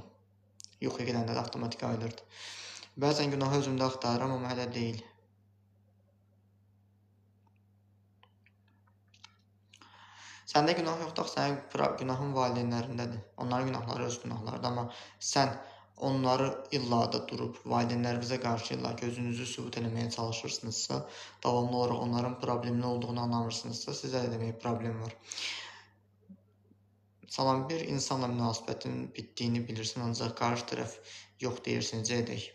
Yuxuya gedəndə də avtomatik ayılırdı. Bəzən günahı özümdə axtarıram, amma hələ deyil. Səndə günah yoxdur, sənin günahın valideynlərindədir. Onların günahları öz günahlarıdır, amma sən onları illa da durub valideynlərinizə qarşı illa ki, özünüzü sübut eləməyə çalışırsınızsa, davamlı olaraq onların problemli olduğunu anlamırsınızsa, sizə də demək problem var. Salam, bir insanla münasibətin bitdiyini bilirsin, ancaq qarşı tərəf yox deyirsin, necə edək?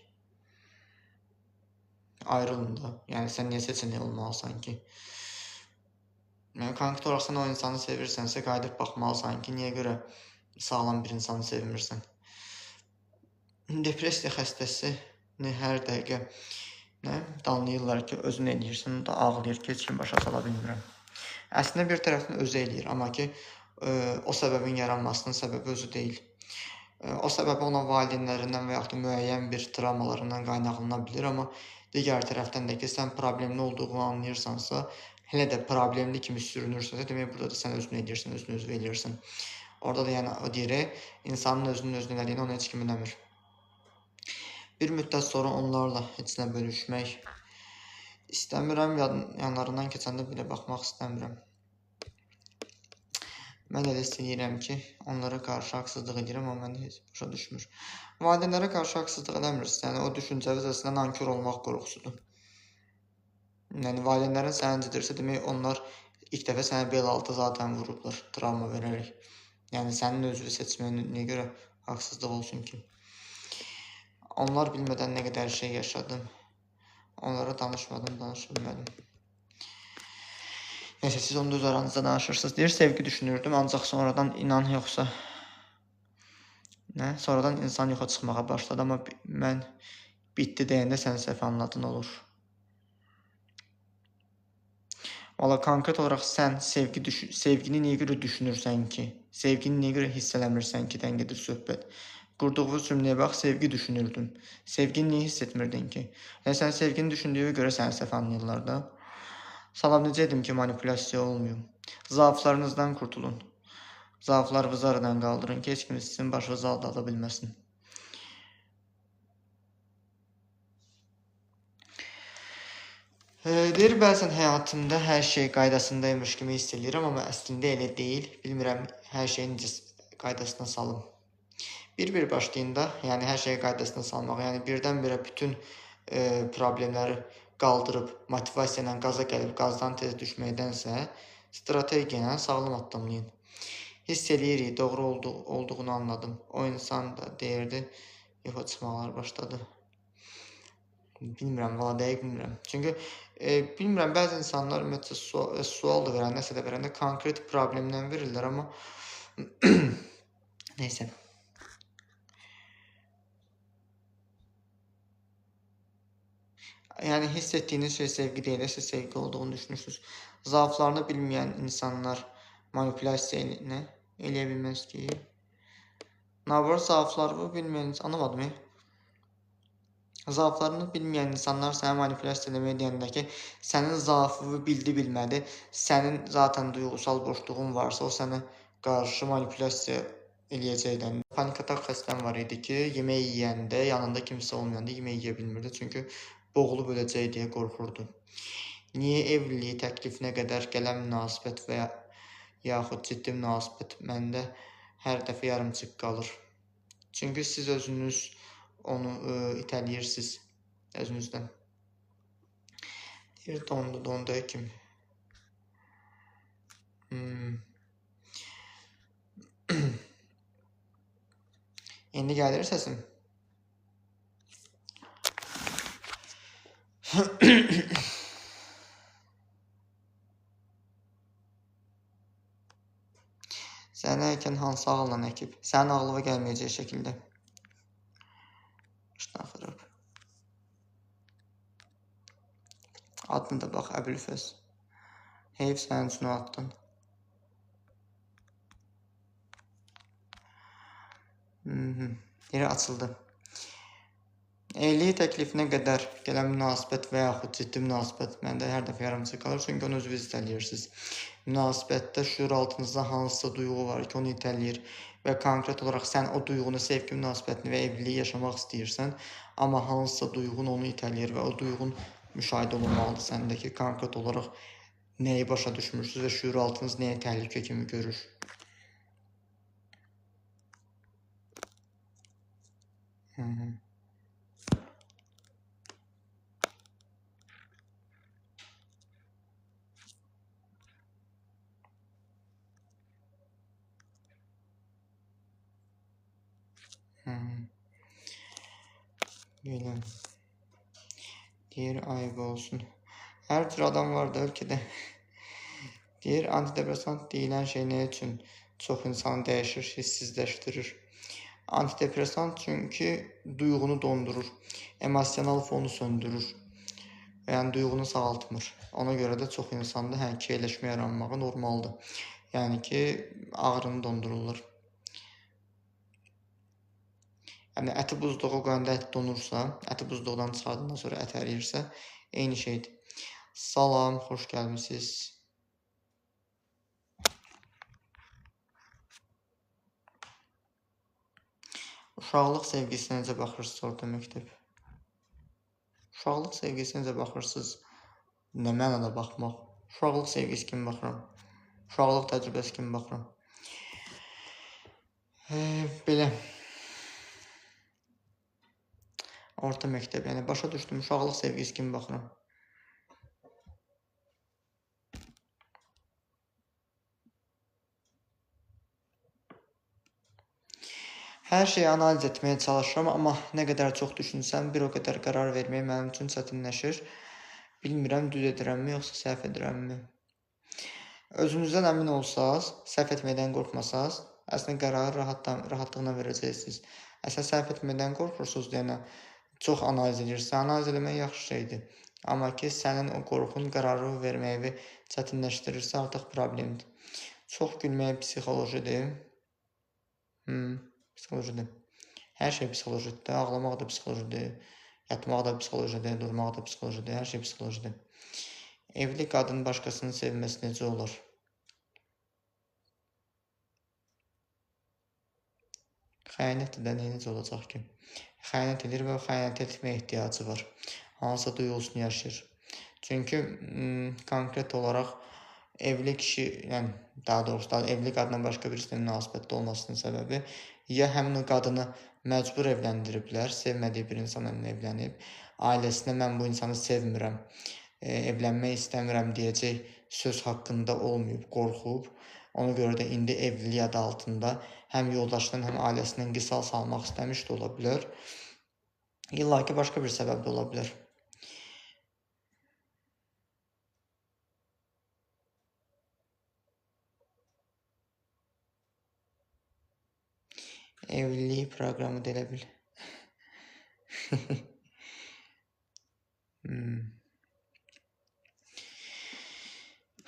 Ayrılın da. Yəni, sən niyə seçenek olmalısan ki? Yəni, konkret olaraq sən o insanı sevirsənsə, qayıdıb baxmalısan ki, niyə görə sağlam bir insanı sevmirsən? Depressiya xəstəsini hər dəqiqə danlayırlar ki, özün eləyirsən, o da ağlayır ki, heç kim başa sala bilmirəm. Əslində bir tərəfdən özü eləyir, amma ki, o səbəbin yaranmasının səbəbi özü deyil. O səbəbi ona valideynlərindən və yaxud da müəyyən bir travmalarından qaynaqlana bilir, amma digər tərəfdən də ki, sən problemli olduğunu anlayırsansa, hələ də problemli kimi sürünürsənsə, demək burada da sən özünü eləyirsən, özünü eləyirsən. Orada da yəni o deyir, insanın özünün elədiyini onu heç kim eləmir. Bir müddət sonra onlarla heç nə bölüşmək istəmirəm, yanlarından keçəndə belə baxmaq istəmirəm. Mən elə istəyirəm ki, onlara qarşı haqsızlıq edirəm, amma məni heç başa düşmür. Valideynlərə qarşı haqsızlıq eləmirsən, yəni o düşüncəviz əslində nankor olmaq qorxusudur. Yəni, valideynlərin səni incidirsə, demək onlar ilk dəfə sənə bel altı zaten vurublar, travma verərək. Yəni, sənin özünü seçməyin niyə görə haqsızlıq olsun ki? Onlar bilmədən nə qədər şey yaşadım. Onlara danışmadım, danışa bilmədim. Neyse, siz onu da öz aranızda danışırsınız. Deyir, sevgi düşünürdüm, ancaq sonradan inan yoxsa sonradan insan yoxa çıxmağa başladı, amma mən bitdi deyəndə sən səhv anladın olur. Valla konkret olaraq sən sevgini niyə görə düşünürsən ki? Sevgini niyə görə hiss eləmirsən ki, dəngidir söhbət? Qurduğunuz cümləyə bax, sevgi düşünürdüm. Sevgini niyə hiss etmirdin ki? Yəni, sən sevgini düşündüyü görə səni səhv anlayırlar da. Salam, necə edim ki, manipulyasiya olmayım? Zaaflarınızdan qurtulun. Zaaflarınızı aradan qaldırın ki, heç kim sizin başınızı aldada bilməsin. Deyir, bəzən həyatımda hər şey qaydasındaymış kimi hiss edirəm, amma əslində elə deyil. Bilmirəm, hər şeyi necə qaydasına salım. Bir başlayında, yəni hər şeyi qaydasına salmaq, yəni birdən-birə bütün problemləri qaldırıb, motivasiya ilə qaza gəlib, qazdan tez düşməkdənsə, strategiya ilə sağlam addımlayın. Hiss eləyirik, doğru olduğunu anladım. O insan da deyirdi, yoxa çıxmalar başladı. Bilmirəm, valla dəqiq bilmirəm. Çünki bilmirəm, bəzi insanlar ümumiyyətlə sual da verən, nəsə də verəndə konkret problemdən verirlər, amma neysə. Yəni, hiss etdiyiniz şey sevgi deyil, siz sevgi olduğunu düşünürsünüz. Zaaflarını bilməyən insanlar manipulyasiya eləyə bilməz ki. Navar zaaflarını bilməyən, anlamadım. Zaaflarını bilməyən insanlar sənə manipulyasiya eləməyə deyəndə ki, sənin zaafını bilmədi, sənin zaten duyğusal boşluğun varsa, o sənə qarşı manipulyasiya eləyəcəkdən. Panik atak xəstəm var idi ki, yemək yeyəndə, yanında kimsə olmayanda yemək yeyə bilmirdi, çünki boğulub öləcək deyə qorxurdu. Niyə evliliyi təklifinə qədər gələn münasibət və yaxud ciddi münasibət məndə hər dəfə yarımçıq qalır? Çünki siz özünüz onu itəliyirsiniz özünüzdən. Deyir, dondu kimi. İndi gəlir səsim. Səni əkən hansı ağılla əkib? Sənin ağlıva gəlməyəcək şəkildə. İştəxirib. Adını da bax, Əbülfəz. Heyf sənin üçün o addan. Yeri açıldı. Evlilik təklifinə qədər gələn münasibət və yaxud ciddi münasibət məndə hər dəfə yarımçıq qalır, çünki onu özünüz itələyirsiniz. Münasibətdə şuur altınızda hansısa duyğu var ki, onu itələyir və konkret olaraq sən o duyğunu, sevgi münasibətini və evliliyi yaşamaq istəyirsən, amma hansısa duyğun onu itələyir və o duyğun müşahidə olunmalıdır səndəki konkret olaraq nəyi başa düşmürsünüz və şuur altınız nəyə təhlükə kimi görür. Belə. Deyir, ayıb olsun. Hər cür adam var da ölkədə. Deyir, antidepressant deyilən şey nə üçün çox insanı dəyişir, hissizləşdirir. Antidepressant çünki duyğunu dondurur, emosional fonu söndürür. Yəni, duyğunu sağaltmır. Ona görə də çox insanda keyləşmə yaranmağı normaldır. Yəni ki, ağrını dondururlar. Yəni, əti buzluğa qoyanda ət donursa, əti buzluqdan çıxardandan sonra ət əriyirsə, eyni şeydir. Salam, xoş gəlmişsiniz. Uşaqlıq sevgisinə necə baxırsınız orada məktəb? Uşaqlıq sevgisinə necə baxırsınız? Nə mənada baxmaq? Uşaqlıq sevgisi kimi baxıram. Uşaqlıq təcrübəsi kimi baxıram. Belə. Orta məktəb, yəni başa düşdüm, uşaqlıq sevgisi kimi baxıram. Hər şeyi analiz etməyə çalışıram, amma nə qədər çox düşünsəm, bir o qədər qərar vermək mənim üçün çətinləşir. Bilmirəm, düz edirəmmi, yoxsa səhv edirəmmi. Özünüzdən əmin olsaz, səhv etməkdən qorxmasaz, əslində qərarı rahatlıqla verəcəksiniz. Əslində səhv etməkdən qorxursunuz deyənə, çox analiz edirsən, analiz eləmək yaxşı şeydir. Amma ki, sənin o qorxun qərarı verməyi çətinləşdirirsə, artıq problemdir. Çox gülmək psixolojidir. Psixolojidir. Hər şey psixolojidir. Ağlamaq da psixolojidir. Yatmaq da psixolojidir. Durmaq da psixolojidir. Hər şey psixolojidir. Evli qadın başqasını sevməsi necə olur? Xəyanət edən necə olacaq ki? Xəyanət edir və xəyanət etməyə ehtiyacı var. Hansısa duyğusunu yaşayır. Çünki konkret olaraq evli kişi, yəni daha doğrusu evli qadından başqa birisinin münasibətdə olmasının səbəbi ya həmin o qadını məcbur evləndiriblər, sevmədiyi bir insanla evlənib, ailəsinə mən bu insanı sevmirəm, evlənmək istəmirəm deyəcək söz haqqında olmayıb, qorxub. Ona görə də indi evlilik adı altında həm yoldaşından, həm ailəsindən qisas almaq istəmiş də ola bilər. İlla ki, başqa bir səbəb də ola bilər. Evlilik proqramı da elə bil.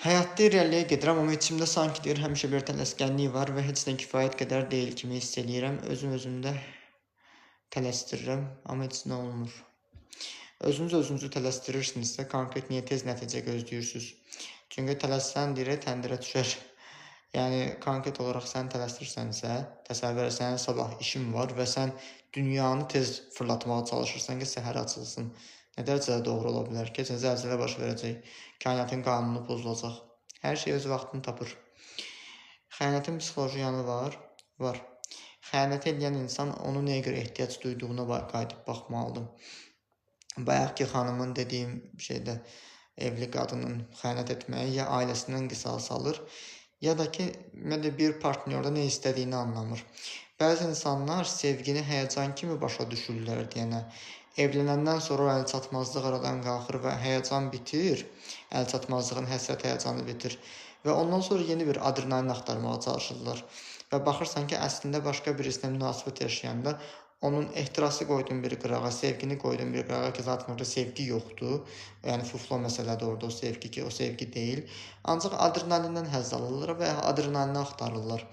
Həyatda irəliyə gedirəm, amma içimdə sanki deyir, həmişə bir tələskənlik var və heç nə kifayət qədər deyil kimi hiss edirəm. Özümdə tələsdirirəm, amma heç nə olmur. Özünüzü tələsdirirsinizsə, konkret niyə tez nəticə gözləyirsiniz? Çünki tələssən deyir, təndirə düşər. Yəni, konkret olaraq sən tələsdirsənsə, təsəvvür sənin sabah işin var və sən dünyanı tez fırlatmağa çalışırsan ki, səhər açılsın. Nə dərəcədə doğru ola bilər ki, zəlzələ baş verəcək, kainatın qanunu pozulacaq. Hər şey öz vaxtını tapır. Xəyanətin psixoloji yanı var? Var. Xəyanət edən insan onu nəyə görə ehtiyac duyduğuna qayıdıb baxmalıdır. Bayaq ki, xanımın dediyim şeydə evli qadının xəyanət etməyi ya ailəsindən qisas alır, ya da ki bir partnyorda nə istədiyini anlamır. Bəzi insanlar sevgini həyəcan kimi başa düşürlər deyənə. Evlənəndən sonra o əlçatmazlıq aradan qalxır və həyəcan bitir. Əlçatmazlığın həsrət həyəcanı bitir. Və ondan sonra yeni bir adrenalin axtarmağa çalışırlar. Və baxırsan ki, əslində başqa birisinə münasibət yaşayanda onun ehtirası qoydun bir qırağa, sevgini qoydun bir qırağa ki, zaten orada sevgi yoxdur. Yəni fuflo məsələdir orada o sevgi ki, o sevgi deyil. Ancaq adrenalindən həzz alırlar və adrenalini axtarırlar.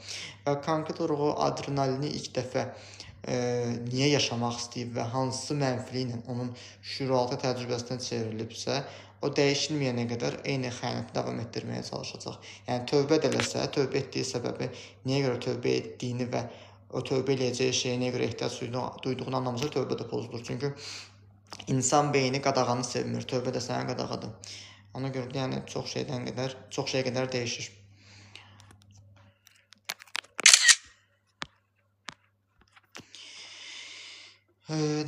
Və konkret olaraq o adrenalini ilk dəfə niyə yaşamaq istəyib və hansı mənfiliklə onun şüuraltı təcrübəsinə çevrilibsə, o dəyişilməyənə qədər eyni xəyanəti davam etdirməyə çalışacaq. Yəni tövbə də eləsə, tövbə etdiyi səbəbi niyə görə tövbə etdiyini və o tövbə eləyəcəyi şeyə nəyə görə ehtiyac duyduğunu anlamasa tövbə də pozulur. Çünki insan beyni qadağanı sevmir. Tövbə də sənə qadağadır. Ona görə də yəni çox şeyə qədər dəyişir.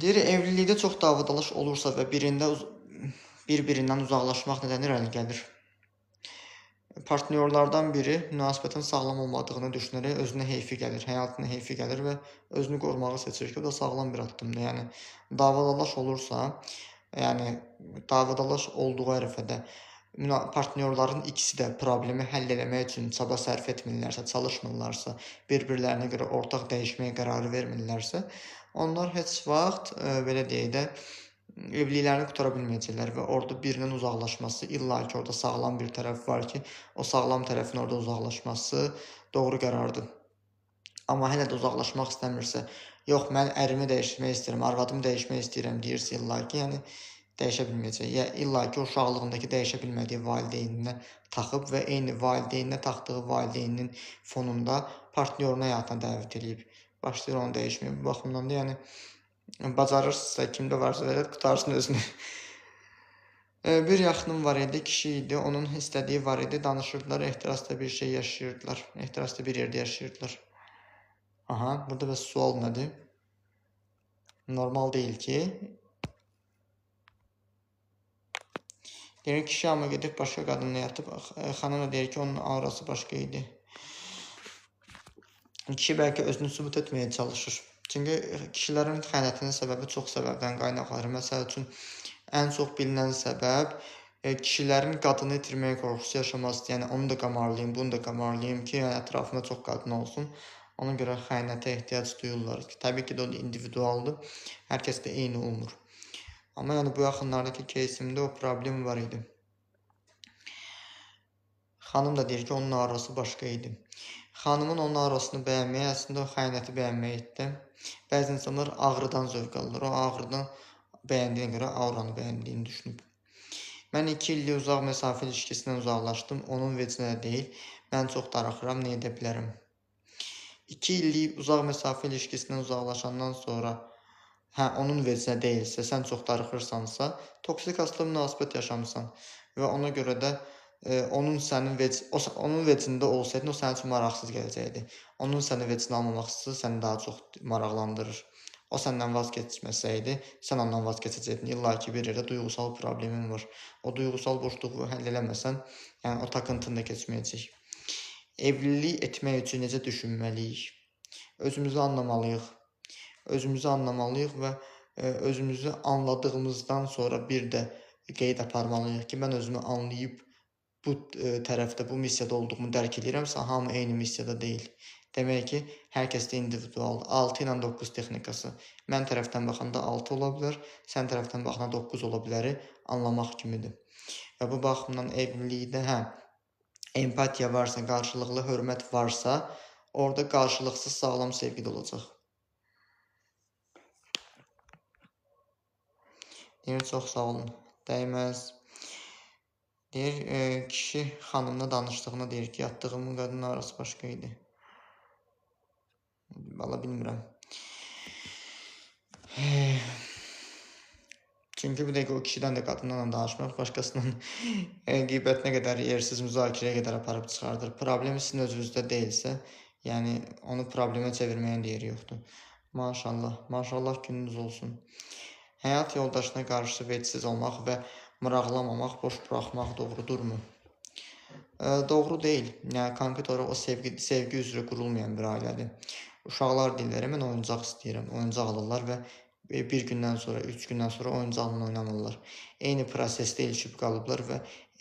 Deyir, evlilikdə çox davadalaş olursa və bir-birindən uzaqlaşmaq nədəni irəli gəlir? Partnyorlardan biri münasibətin sağlam olmadığını düşünərək özünə heyfi gəlir, həyatına heyfi gəlir və özünü qorumağı seçir ki, o da sağlam bir addımdır. Yəni davadalaş olursa, yəni davadalaş olduğu ərəfədə partnyorların ikisi də problemi həll etmək üçün çaba sərf etmirlərsə, çalışmırlarsa, bir-birlərinə görə ortaq dəyişməyə qərarı vermirlərsə, onlar heç vaxt belə deyək də evliliklərini qutara bilməyəcəklər və orada birinin uzaqlaşması, illa ki, orada sağlam bir tərəf var ki, o sağlam tərəfin orada uzaqlaşması doğru qərardır. Amma hələ də uzaqlaşmaq istəmirsə, yox, mən ərimi dəyişmək istəyirəm, arvadımı dəyişmək istəyirəm deyirsə, illa ki, yəni dəyişə bilməyəcək. Ya illa ki, o uşaqlığındakı dəyişə bilmədiyi valideyninə taxıb və eyni valideyninə taxdığı valideynin fonunda partnyorunu həyatına dəvət edib. Başlayır onu dəyişməyə. Bu baxımdan da yəni bacarırsınızsa, kimdə varsa verək, qutarsın özünü. Bir yaxınım var idi, kişi idi, onun istədiyi var idi, danışırdılar, ehtirasda bir şey yaşayırdılar, ehtirasda bir yerdə yaşayırdılar. Aha, burada bəs sual nədir? Normal deyil ki. Deyir, kişi amma gedib başqa qadınla yatıb, xanım da deyir ki, onun aurası başqa idi. Kişi bəlkə özünü sübut etməyə çalışır. Çünki kişilərin xəyanətinin səbəbi çox səbəbdən qaynaqlanır. Məsəl üçün, ən çox bilinən səbəb kişilərin qadını itirməyə qorxusu yaşaması. Yəni, onu da qamarlayayım, bunu da qamarlayayım ki, ətrafında çox qadın olsun. Ona görə xəyanətə ehtiyac duyurlar. Təbii ki, o individualdır. Hər kəs də eyni olmur. Amma yəni, bu yaxınlardakı keysimdə o problem var idi. Xanım da deyir ki, onun arası başqa idi. Xanımın onun arasını bəyənməyə, əslində o xəyanəti bəyənməyə etdi. Bəzi insanlar ağrıdan zövq alır. O ağrıdan bəyəndiyinə görə auranı bəyəndiyini düşünüb. Mən 2 illik uzaq məsafə ilişkisindən uzaqlaşdım. Onun vecinə də deyil. Mən çox darıxıram, nə edə bilərəm? 2 illik uzaq məsafə ilişkisindən uzaqlaşandan sonra onun vecinə deyilsə, sən çox darıxırsansa, toksik aslı münasibət yaşamısan və ona görə də onun vecində olsaydın, o sənin üçün maraqsız gələcəkdi. Onun sənin vecinə almaması səni daha çox maraqlandırır. O səndən vaz keçməsəydi, sən ondan vaz keçəcəkdin. İlla ki, bir yerdə duyğusal problemin var. O duyğusal boşluğu həll eləməsən, yəni o takıntın da keçməyəcək. Evlilik etmək üçün necə düşünməliyik? Özümüzü anlamalıyıq. Özümüzü anlamalıyıq və özümüzü anladığımızdan sonra bir də qeyd aparmalıyıq ki, mən özümü anlayıb bu tərəfdə, bu missiyada olduğumu dərk edirəmsə, hamı eyni missiyada deyil. Demək ki, hər kəs də individualdır. 6 ilə 9 texnikası. Mən tərəfdən baxanda 6 ola bilər, sən tərəfdən baxanda 9 ola biləri anlamaq kimidir. Və bu baxımdan evlilikdə, empatiya varsa, qarşılıqlı hörmət varsa, orada qarşılıqsız sağlam sevgi də olacaq. Deyir, çox sağ olun. Dəyməz. Deyir, kişi xanımla danışdığını deyir ki, yatdığımın qadının arası başqa idi. Valla bilmirəm. Çünki bir dəqiqə o kişidən də qadınla danışmaq, başqasının qeybətinə qədər, yersiz müzakirəyə qədər aparıb çıxardır. Problem sizin özünüzdə deyilsə, yəni onu problemə çevirməyin yeri yoxdur. Maşallah, maşallah gününüz olsun. Həyat yoldaşına qarşı vecsiz olmaq və mıraqlamamaq, boş buraxmaq doğrudurmu? Doğru deyil. Yəni konkret olaraq o sevgi üzrə qurulmayan bir ailədir. Uşaqlar deyirlər, mən oyuncaq istəyirəm. Oyuncaq alırlar və bir gündən sonra, 3 gündən sonra oyuncaqla oynamırlar. Eyni prosesdə ilişib qalıblar və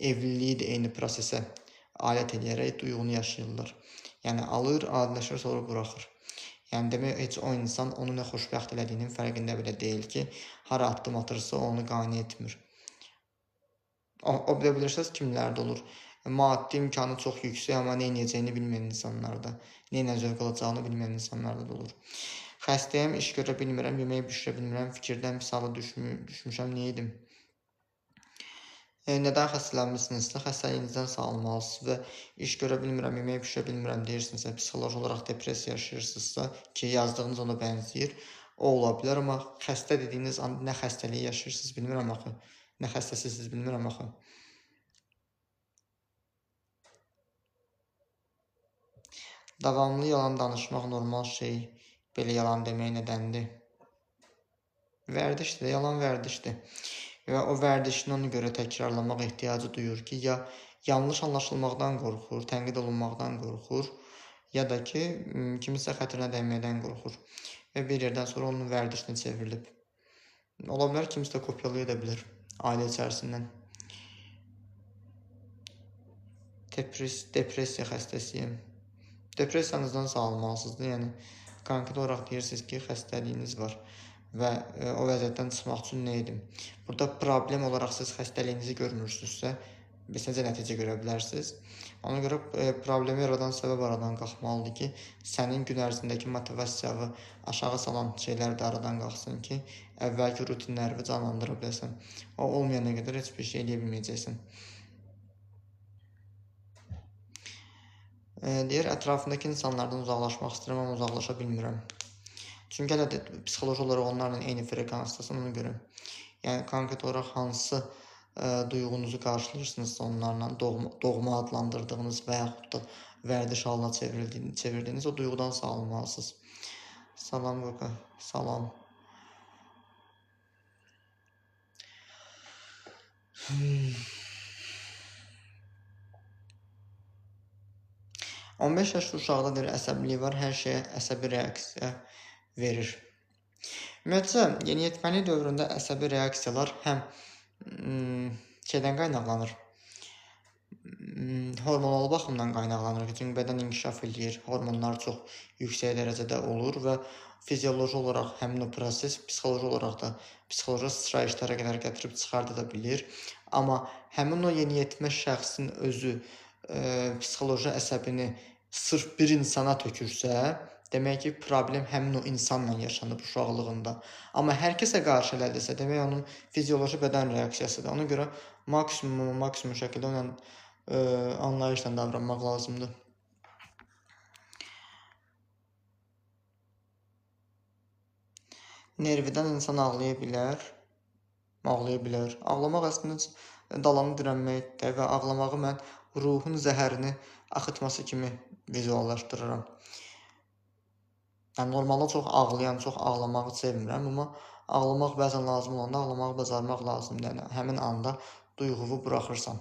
evliliyi də eyni prosesə alət edərək duyğunu yaşayırlar. Yəni alır, adiləşir, sonra buraxır. Yəni demək heç o insan onu nə xoşbəxt elədiyinin fərqində belə deyil ki, hara addım atırsa onu qane etmir. O bilə bilirsiniz kimlərdə olur? Maddi imkanı çox yüksək, amma nə edəcəyini bilməyən insanlarda, nə zövq alacağını bilməyən insanlarda da olur. Xəstəyəm, iş görə bilmirəm, yemək bişirə bilmirəm, fikirdən pis hala düşmüşəm, nə edim? Nədən xəstələnmisinizsə, xəstəliyinizdən sağalmalısınız və iş görə bilmirəm, yemək bişirə bilmirəm deyirsinizsə, psixoloji olaraq depressiya yaşayırsınızsa, ki, yazdığınız ona bənzəyir, o ola bilər, amma xəstə dediyiniz an nə xəstəliyi yaşayırsınız bilmirəm axı, nə xəstəsisiniz bilmirəm axı. Davamlı yalan danışmaq normal şey, belə yalan demək nədəndir? Vərdişdir, yalan vərdişdir. Və o vərdişini ona görə təkrarlamaq ehtiyacı duyur ki, ya yanlış anlaşılmaqdan qorxur, tənqid olunmaqdan qorxur, ya da ki, kimisə xətrinə dəyməkdən qorxur. Və bir yerdən sonra onun vərdişinə çevrilib. Ola bilər, kimisi də kopyalaya da bilir ailə içərisindən. Depressiya xəstəsiyəm. Depressiyanızdan sağalmalısınız. Yəni, konkret olaraq deyirsiniz ki, xəstəliyiniz var və o vəziyyətdən çıxmaq üçün nə edim? Burada problem olaraq siz xəstəliyinizi görmürsünüzsə, necə nəticə görə bilərsiniz? Ona görə problemi yaradan səbəb aradan qalxmalıdır ki, sənin gün ərzindəki motivasiyanı aşağı salan şeylər də aradan qalxsın ki, əvvəlki rutinləri canlandıra biləsən. O olmayana qədər heç bir şey eləyə bilməyəcəksən. Deyir, ətrafındakı insanlardan uzaqlaşmaq istəyirəm, amma uzaqlaşa bilmirəm. Çünki hələ də psixoloji olaraq onlarla eyni frekansdasın, ona görə. Yəni, konkret olaraq hansı duyğunuzu qarşılayırsınızsa onlarla, doğma adlandırdığınız və yaxud da vərdiş halına çevirdiyiniz o duyğudan sağlanmalısınız. Salam, Qoqa, salam. 15 yaşlı uşaqda deyir, əsəbiliyi var, hər şeyə əsəbi reaksiya verir. Ümumiyyətcə, yeniyetməlik dövründə əsəbi reaksiyalar həm şeydən qaynaqlanır, hormonal baxımdan qaynaqlanır ki, çünki bədən inkişaf edir, hormonlar çox yüksək dərəcədə olur və fizioloji olaraq həmin o proses psixoloji olaraq da psixoloji sıçrayışlara qədər gətirib çıxarda da bilir. Amma həmin o yeniyetmə şəxsin özü psixoloji əsəbini sırf bir insana tökürsə, demək ki, problem həmin o insanla yaşanıb uşaqlığında. Amma hər kəsə qarşı elədirsə, demək onun fizioloji bədən reaksiyasıdır. Ona görə maksimum şəkildə onunla anlayışla davranmaq lazımdır. Nervidən insan ağlaya bilər. Ağlamaq əslində dalanı dirənməkdir və ağlamağı mən ruhun zəhərini axıtması kimi vizuallaşdırıram. Yəni, normalda çox ağlayan, çox ağlamağı sevmirəm, amma ağlamaq bəzən lazım olanda ağlamağı bacarmaq lazımdır. Yəni, həmin anda duyğuvu buraxırsan.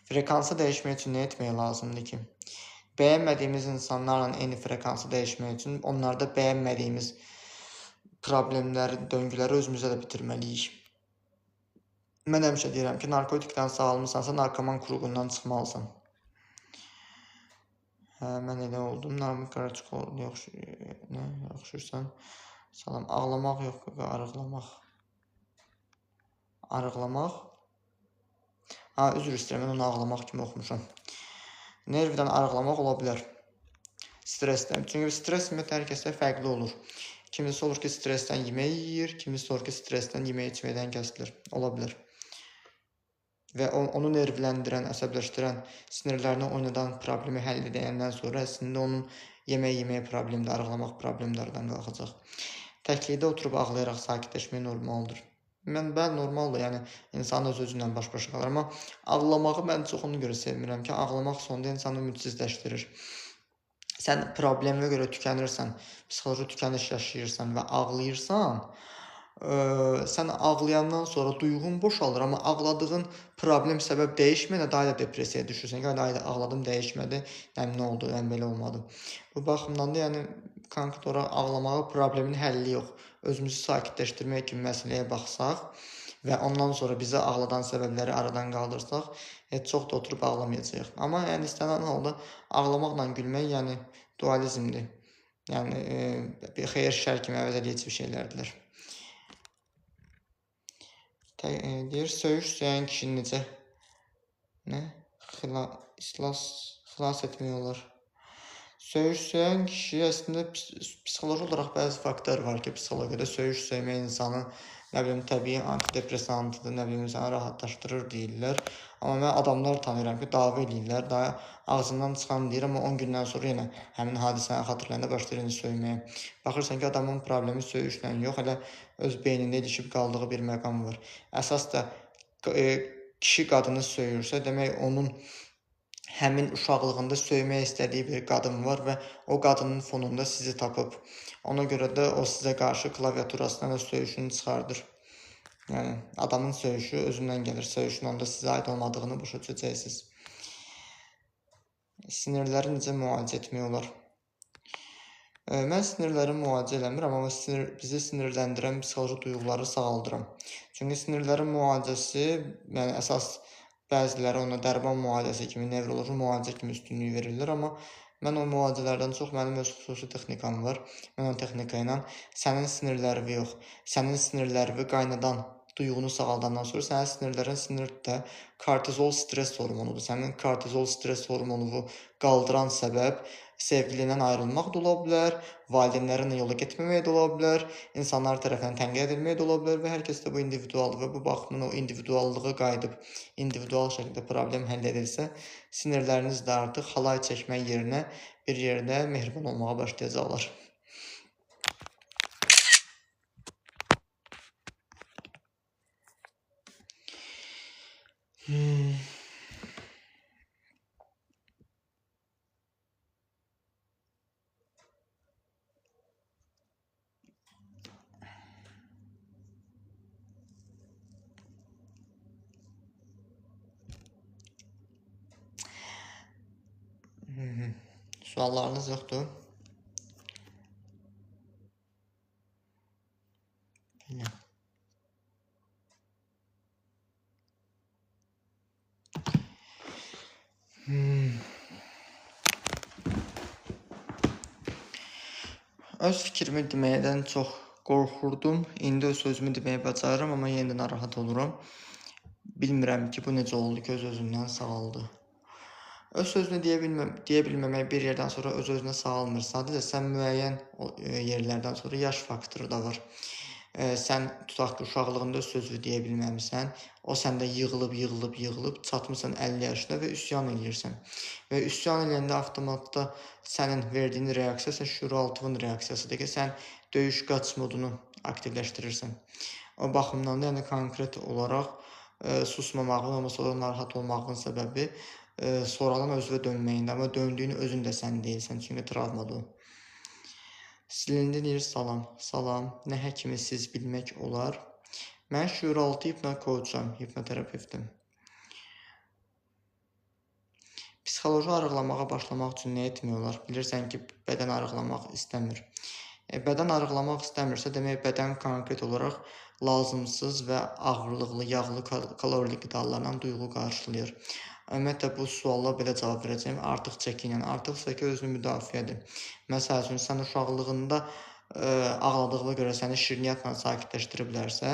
Frekansı dəyişmək üçün nə etmək lazımdır ki? Bəyənmədiyimiz insanlarla eyni frekansı dəyişmək üçün onlarda bəyənmədiyimiz problemləri, döngüləri özümüzə də bitirməliyik. Mən həmişə deyirəm ki, narkotikdən sağalmısansa, narkoman kruqundan çıxmalısan. Mən elə oldum, Namik Qaraçıqoğlu yaxşıyırsan. Salam, ağlamaq yox, arıqlamaq. Arıqlamaq? Üzr istəyirəm, mən onu ağlamaq kimi oxumuşam. Nervdən arıqlamaq ola bilər. Stressdən. Çünki stres hər kəsdə fərqli olur. Kimisi olur ki, stressdən yemək yeyir, kimisi olur ki, stressdən yemək içməkdən kəsilir. Ola bilər. Və onu nervləndirən, əsəbləşdirən, sinirlərini oynadan problemi həll edəndən sonra əslində onun yemək problemi də, arıqlamaq problemi də aradan qalxacaq. Təklikdə oturub ağlayaraq sakitləşmək normaldır. Normaldır, yəni insan öz-özündən baş-başa qalır. Amma ağlamağı mən çox ona görə sevmirəm ki, ağlamaq sonda insanı ümidsizləşdirir. Sən problemə görə tükənirsən, psixoloji tükəniş yaşayırsan və ağlayırsan, sən ağlayandan sonra duyğun boşalır, amma ağladığın problem səbəb dəyişməyənə daha da depressiyaya düşürsən ki, ay da ağladım, dəyişmədi, nə oldu, belə olmadı. Bu baxımdan da yəni konkret olaraq ağlamağı problemin həlli yox. Özümüzü sakitləşdirmək kimi məsələyə baxsaq və ondan sonra bizə ağladan səbəbləri aradan qaldırsaq, heç çox da oturub ağlamayacağıq. Amma yəni istənilən halda ağlamaqla gülmək yəni dualizmdir. Yəni bir xeyir şər kimi əvəz edici bir şeylərdir. Deyir, söyüş söyləyən kişi necə xilas etmək olar? Söyüş söyləyən kişi əslində psixoloji olaraq bəzi faktlar var ki, psixologiyada söyüş söymək insanı təbii antidepresantıdır, insanı rahatlaşdırır deyirlər. Amma mən adamlar tanıyıram ki, dava edirlər, daha ağzından çıxan deyir, amma 10 gündən sonra yenə həmin hadisəni xatırlayanda başlayır söyməyə. Baxırsan ki, adamın problemi söyüşlə yox, elə öz beynində ilişib qaldığı bir məqam var. Əsas da kişi qadını söyürsə, demək onun həmin uşaqlığında söymək istədiyi bir qadın var və o qadının fonunda sizi tapıb. Ona görə də o sizə qarşı klaviaturasından öz söyüşünü çıxardır. Yəni, adamın söyüşü özündən gəlir. Söyüşün onda sizə aid olmadığını başa düşəcəksiniz. Sinirləri necə müalicə etmək olar? Mən sinirləri müalicə eləmirəm, amma bizi sinirləndirən psixoloji duyğuları sağaldıram. Çünki sinirlərin müalicəsi, yəni əsas bəziləri ona dərman müalicəsi kimi, nevroloji müalicə kimi üstünlük verirlər, amma mən o müalicələrdən çox mənim öz xüsusi texnikam var. Mən o texnika ilə sənin sinirlərini yox, sənin sinirlərini qaynadan duyğunu sağaldandan sonra sənin sinirlərin sinirdə kortizol stres hormonudur. Sənin kortizol stres hormonunu qaldıran səbəb sevgilindən ayrılmaq da ola bilər, valideynlərinlə yola getməmək də ola bilər, insanlar tərəfindən tənqid edilmək də ola bilər və hər kəs də bu individualdır və bu baxımdan o individuallığı qayıdıb, individual şəkildə problem həll edilsə, sinirləriniz də artıq halay çəkmək yerinə bir yerdə mehriban olmağa başlayacaqlar. Suallarınız yoxdur? Belə. Öz fikrimi deməkdən çox qorxurdum. İndi öz sözümü deməyə bacarıram, amma yenə də narahat oluram. Bilmirəm ki, bu necə oldu ki, öz-özündən sağaldı. Öz sözünü deyə bilməmək bir yerdən sonra öz-özünə sağalmır. Sadəcə sən müəyyən yerlərdən sonra yaş faktoru da var. Sən tutaq ki, uşaqlığında öz sözünü deyə bilməmisən, o səndə yığılıb, çatmısan 50 yaşına və üsyan edirsən. Və üsyan eləyəndə avtomatda sənin verdiyin reaksiya, sən şüuraltının reaksiyasıdır ki, sən döyüş qaç modunu aktivləşdirirsən. O baxımdan da, yəni konkret olaraq susmamağın, olmasa da narahat olmağın səbəbi sonradan özünə dönməyində, amma döndüyün özün də sən deyilsən, çünki travmadır o. Silindi deyir, salam, nə həkimi siz bilmək olar? Mən şüuraltı hipnokoçam, hipnoterapevtim. Psixoloji arıqlamağa başlamaq üçün nə etmək olar? Bilirsən ki, bədən arıqlamaq istəmir. Bədən arıqlamaq istəmirsə, demək bədən konkret olaraq lazımsız və ağırlıqlı, yağlı, kalorili qidalarla duyğu qarşılayır. Ümumiyyətlə, bu suala belə cavab verəcəyim. Artıq çəkinən, artıqsa ki, özünü müdafiədir. Məsəl üçün, sən uşaqlığında ağladığına görə səni şirniyyatla sakitləşdiriblərsə,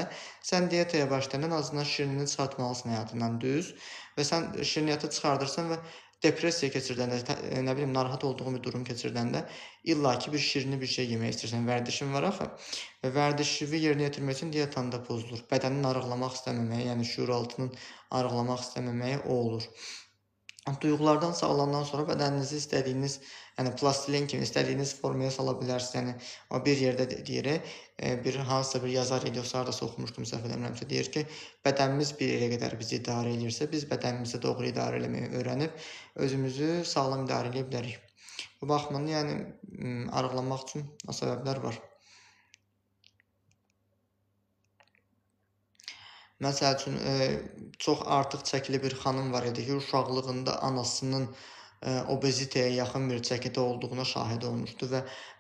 sən diyetaya başlayandan azından şirinini çıxartmalısın həyatından, düz. Və sən şirniyyatı çıxardırsan və depressiya keçirdəndə, narahat olduğun bir durum keçirdəndə illaki bir şirini bir şey yemək istəyirsən. Vərdişin var axı. Və vərdişini yerinə yetirmək üçün dietan da pozulur. Bədənin arıqlamaq istəməməyi, yəni şüuraltının arıqlamaq istəməməyi o olur. Duyğulardan sağlandan sonra bədəninizi istədiyiniz, yəni plastilin kimi istədiyiniz formaya sala bilərsiniz. Yəni o bir yerdə deyir, hansısa bir yazar yoxsa hardasa oxumuşdum, səhv eləmirəmsə, deyir ki, bədənimiz bir yerə qədər bizi idarə edirsə, biz bədənimizi doğru idarə eləməyi öyrənib özümüzü sağlam idarə edə bilərik. Bu baxımdan yəni arıqlamaq üçün o səbəblər var. Məsəl üçün, çox artıq çəkili bir xanım var idi ki, uşaqlığında anasının obezitəyə yaxın bir çəkidə olduğuna şahid olmuşdu və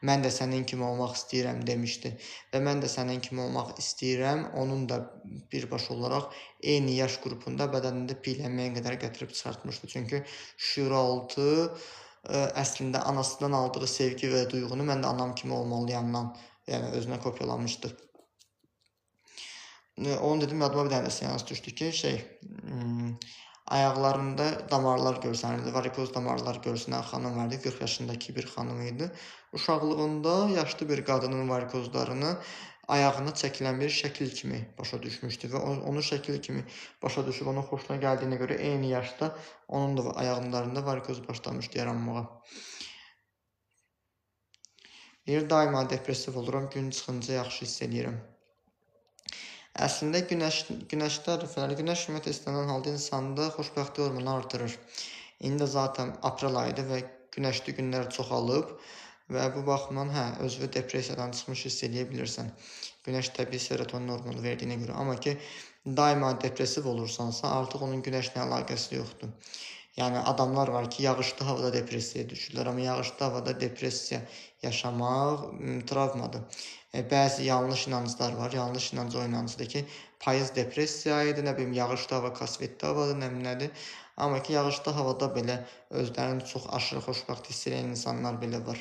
mən də sənin kimi olmaq istəyirəm demişdi. Və mən də sənin kimi olmaq istəyirəm, onun da birbaşa olaraq eyni yaş qrupunda bədənində piylənməyə qədər gətirib çıxartmışdı. Çünki şüuraltı əslində anasından aldığı sevgi və duyğunu mən də anam kimi olmalıyamdan, yəni özünə kopyalamışdı. Onu dedim, yadıma bir dənə də seans düşdü ki, ayaqlarında damarlar görsənirdi, varikoz damarlar görsənən xanım vardı, 40 yaşındakı bir xanım idi. Uşaqlığında yaşlı bir qadının varikozlarını ayağına çəkilən bir şəkil kimi başa düşmüşdü və onu şəkil kimi başa düşüb onun xoşuna gəldiyinə görə eyni yaşda onun da ayaqlarında varikoz başlamışdı yaranmağa. Deyir, daima depressiv oluram, gün çıxınca yaxşı hiss edirəm. Əslində günəşdə ərəfələri, günəş şüumət istənilən halda insanda xoşbəxtlik hormonu artırır. İndi də zaten aprel ayıdır və günəşli günlər çoxalıb və bu baxımdan özünü depressiyadan çıxmış hiss edə bilirsən. Günəş təbii serotonin hormonu verdiyinə görə. Amma ki, daima depressiv olursansa, artıq onun günəşlə əlaqəsi yoxdur. Yəni adamlar var ki, yağışlı havada depressiyaya düşürlər, amma yağışlı havada depressiya yaşamaq travmadır. Bəzi yanlış inanclar var. Yanlış inanc o inancıdır ki, payız depressiya idi, nə bilim, yağışlı hava kasvetli havadır, nədir. Amma ki, yağışlı havada belə özlərini çox aşırı xoşbəxt hiss edən insanlar belə var.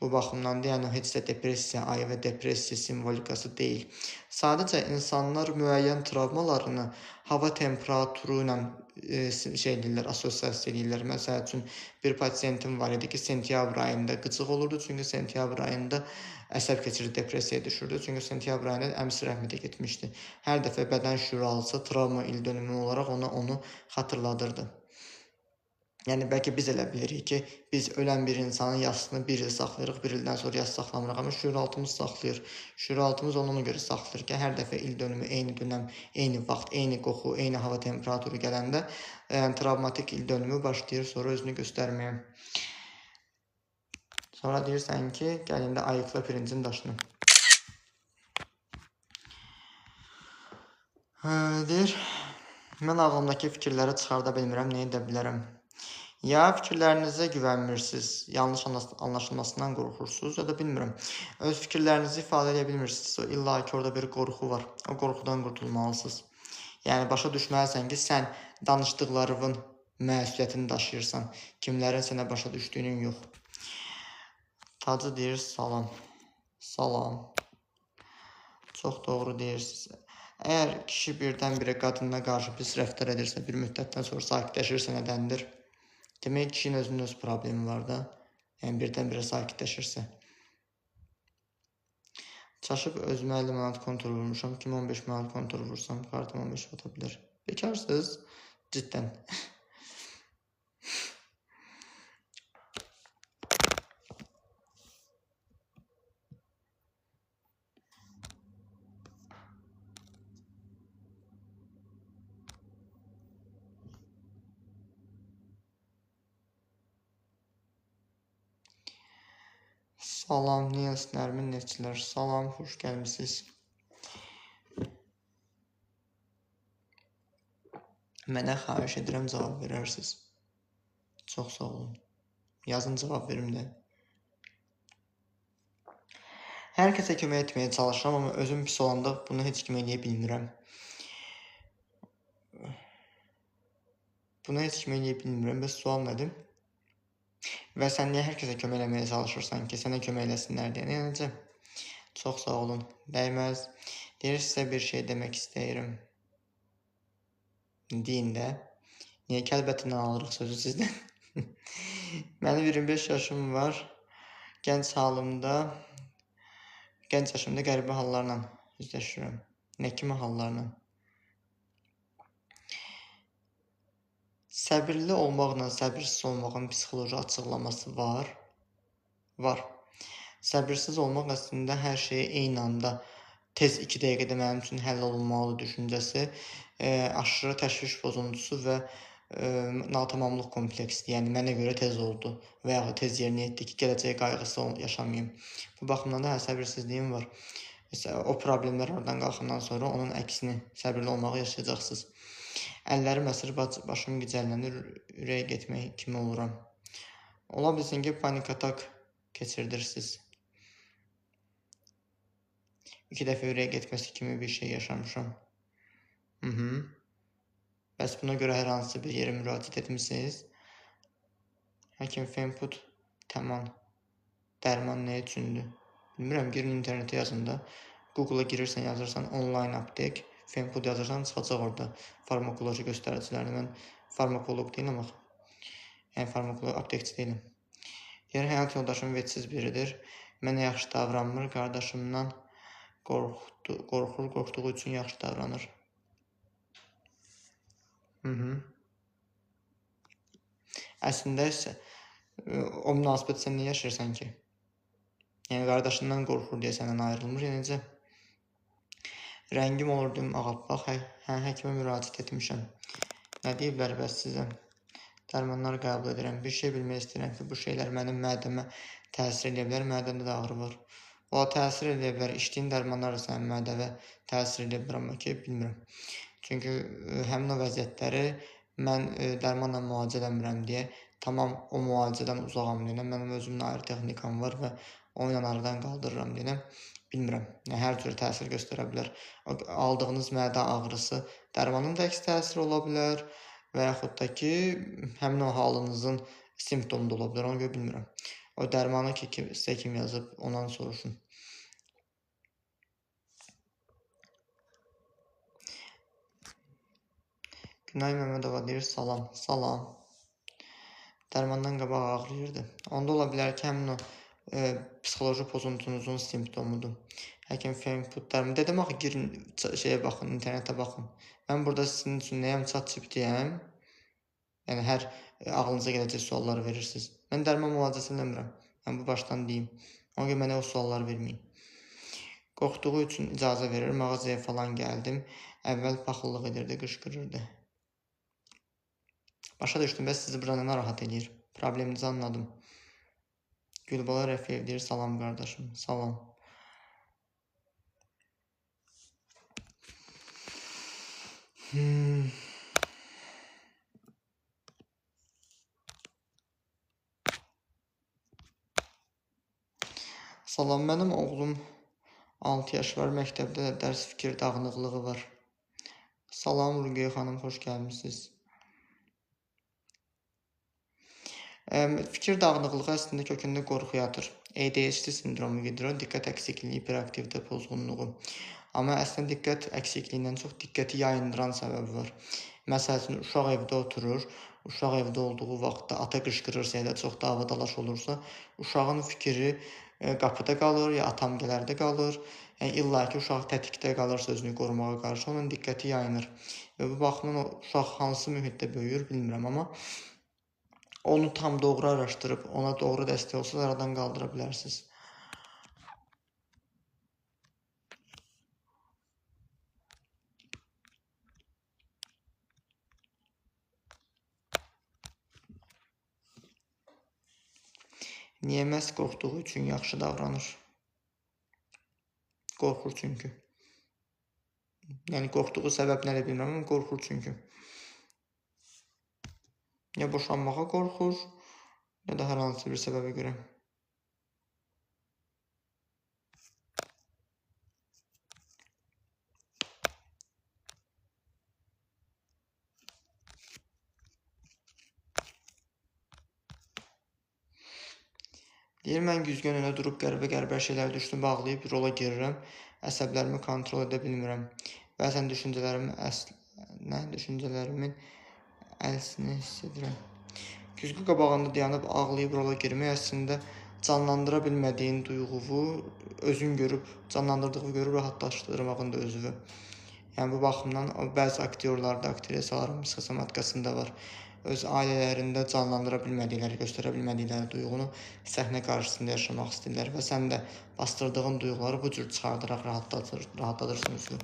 Bu baxımdan da, yəni heç də depressiya ayı və depressiya simvolikası deyil. Sadəcə insanlar müəyyən travmalarını hava temperaturu ilə assosiasiya edirlər. Məsəl üçün, bir pasiyentim var idi ki, sentyabr ayında qıcıq olurdu, çünki sentyabr ayında əsəb keçirib depressiyaya düşürdü. Çünki sentyabr ayında əmisi rəhmətə getmişdi. Hər dəfə bədən şüuraltısı travma ildönümü olaraq onu xatırladırdı. Yəni, bəlkə biz elə bilirik ki, biz ölən bir insanın yasını bir il saxlayırıq, bir ildən sonra yas saxlamırıq, amma şüuraltımız saxlayır. Şüuraltımız ona görə saxlayır ki, hər dəfə ildönümü, eyni dönəm, eyni vaxt, eyni qoxu, eyni hava temperaturu gələndə travmatik ildönümü başlayır sonra özünü göstərməyə. Sonra deyirsən ki, gəlində ayıqla pirincin daşını. Deyir, mən ağlımdakı fikirləri çıxarda bilmirəm, nə edə bilərəm? Ya fikirlərinizə güvənmirsiniz, yanlış anlaşılmasından qorxursunuz, ya da bilmirəm, öz fikirlərinizi ifadə edə bilmirsiniz. İlla ki, orada bir qorxu var, o qorxudan qurtulmalısınız. Yəni, başa düşməlisən ki, sən danışdıqlarının məsuliyyətini daşıyırsan, kimlərin sənə başa düşdüyünün yox. Tacı deyir, salam. Salam. Çox doğru deyirsiniz. Əgər kişi birdən-birə qadınına qarşı pis rəftar edirsə, bir müddətdən sonra sakitləşirsə nədəndir? Demək, kişinin özünün öz problemi var da, yəni birdən-birə sakitləşirsə. Çaşıb özümə 50 manat kontur vurmuşam, kimi 15 manat kontur vursam, kartım 15 ata bilər. Bekarsınız, ciddən. Salam, Niyas Nərmin Neftçilər. Salam, xoş gəlmişsiniz. Mənə xahiş edirəm, cavab verərsiniz. Çox sağ olun. Yazın, cavab verim də. Hər kəsə kömək etməyə çalışıram, amma özüm pis olanda bunu heç kim eləyə bilmirəm. Bəs sual nədir? Və sən niyə hər kəsə kömək eləməyə çalışırsan ki, sənə kömək eləsinlər deyə? Necə? Çox sağ olun. Dəyməz. Deyir, sizə bir şey demək istəyirəm. Deyin də. Niyə kəlbətindən alırıq sözü sizdən? Mənim 25 yaşım var. Gənc yaşımda qəribə hallarla üzləşirəm. Nə kimi hallarla? Səbirli olmaqla səbirsiz olmağın psixoloji açıqlaması var. Var. Səbirsiz olmaq əslində hər şeyi eyni anda tez 2 dəqiqədə mənim üçün həll olunmalı düşüncəsi, aşırı təşviş pozuntusu və natamamlıq kompleksidir. Yəni, mənə görə tez oldu və yaxud tez yerinə yetdi ki, gələcək qayğısı yaşamayayım. Bu baxımdan da səbirsizliyim var. O problemlər oradan qalxandan sonra onun əksini səbirli olmağı yaşayacaqsınız. Əllərim əsir, başım gicəllənir, ürəyə getmək kimi oluram. Ola bilsin ki, panik atak keçirdirsiniz. 2 dəfə ürəyə getməsi kimi bir şey yaşamışam. Bəs buna görə hər hansı bir yerə müraciət etmişsiniz? Həkim Fenput Təman. Dərman nə üçündür? Bilmirəm, girin internetə yazında. Google-a girirsən, yazırsan onlayn aptek. Fenput yazırsan, çıxacaq orada farmakoloji göstəricilərini. Mən farmakoloq deyiləm axı. Yəni farmakoloq aptekçi deyiləm. Deyir, həyat yoldaşım vecsiz biridir. Mənə yaxşı davranmır, qardaşımdan qorxduğu üçün yaxşı davranır. Əslində isə o münasibət sən niyə yaşayırsan ki? Yəni, qardaşından qorxur deyə səndən ayrılmır, yəni necə? Rəngim olur, deyim, ağappaq, həkimə müraciət etmişəm. Nə deyiblər bəs sizə? Dərmanları qəbul edirəm. Bir şey bilmək istəyirəm ki, bu şeylər mənim mədəmə təsir edə bilər, mədəmdə də ağrı var. O, təsir edə bilər, içdiyin dərmanlar da sənin mədəvə təsir edə bilər, amma ki, bilmirəm. Çünki həmin o vəziyyətləri mən dərmanla müalicə eləmirəm deyə tamam o müalicədən uzağam deyiləm. Mənim özümün ayrı texnikam var və onu ilə aradan qaldırıram deyiləm. Bilmirəm, hər cür təsir göstərə bilər. Aldığınız mədə ağrısı dərmanın da əks təsiri ola bilər və yaxud da ki, həmin o halınızın simptomu da ola bilər, onu görə bilmirəm. O dərmanı ki, sizə kim yazıb, ondan soruşun. Günay Məmmədova deyir, salam, salam. Dərmandan qabaq ağrıyırdı. Onda ola bilər ki, həmin o psixoloji pozuntunuzun simptomudur. Həkim Fenput dərmanı. Dedim axı, girin, şeyə baxın, internetə baxın. Mən burada sizin üçün nəyəm, ChatGPT-yəm. Yəni, hər ağlınıza gələcək sualları verirsiniz. Mən dərman müalicəsi eləmirəm. Mən bu başdan deyim. Ona görə mənə o sualları verməyin. Qorxduğu üçün icazə verir, mağazaya falan gəldim. Əvvəl paxıllıq edirdi, qışqırırdı. Başa düşdüm, bəs sizi burada narahat edir? Probleminizi anladım. Gülbala Rəfiyev deyir, salam qardaşım, salam. Salam, mənim oğlum 6 yaş var, məktəbdə də dərs fikir dağınıqlığı var. Salam, Ruqiyə xanım, xoş gəlmişsiniz. Fikir dağınıqlığı əslində kökündə qorxu yatır. ADHD sindromu gedir o, diqqət əksikliyi, hiperaktivite pozğunluğu. Amma əslində diqqət əksikliyindən çox diqqəti yayındıran səbəbi var. Məsələn, uşaq evdə oturur, uşaq evdə olduğu vaxtda ata qışqırırsa ya da çox davadalaş olursa, uşağın fikri qapıda qalır, ya atamgələrdə qalır. Yəni, illa ki, uşaq tətikdə qalırsa özünü qorumağa qarşı, onun diqqəti yayınır. Və bu baxımdan o uşaq hansı mühitdə böyüyür, bilmirəm, amma onu tam doğru araşdırıb, ona doğru dəstək olsa aradan qaldıra bilərsiniz. Niyə məhz qorxduğu üçün yaxşı davranır? Qorxur çünki. Yəni, qorxduğu səbəb nədir bilmirəm, amma qorxur çünki. Ya boşanmağa qorxur, ya da hər hansı bir səbəbə görə. Deyir, mən güzgün önə durub qəribə şeylər düşünüb ağlayıb rola girirəm, əsəblərimi kontrol edə bilmirəm. Bəzən düşüncələrimin əlsini hiss edirəm. Güzgü qabağında dayanıb ağlayıb rola girmək əslində canlandıra bilmədiyin duyğuvu özün görüb, canlandırdığını görüb rahatlaşdırmağın da özü. Yəni, bu baxımdan bəzi aktyorlarda, aktrisaların psixosomatikasında var. Öz ailələrində canlandıra bilmədikləri, göstərə bilmədikləri duyğunu səhnə qarşısında yaşamaq istəyirlər və sən də bastırdığın duyğuları bu cür çıxardaraq rahatladırsan özünü.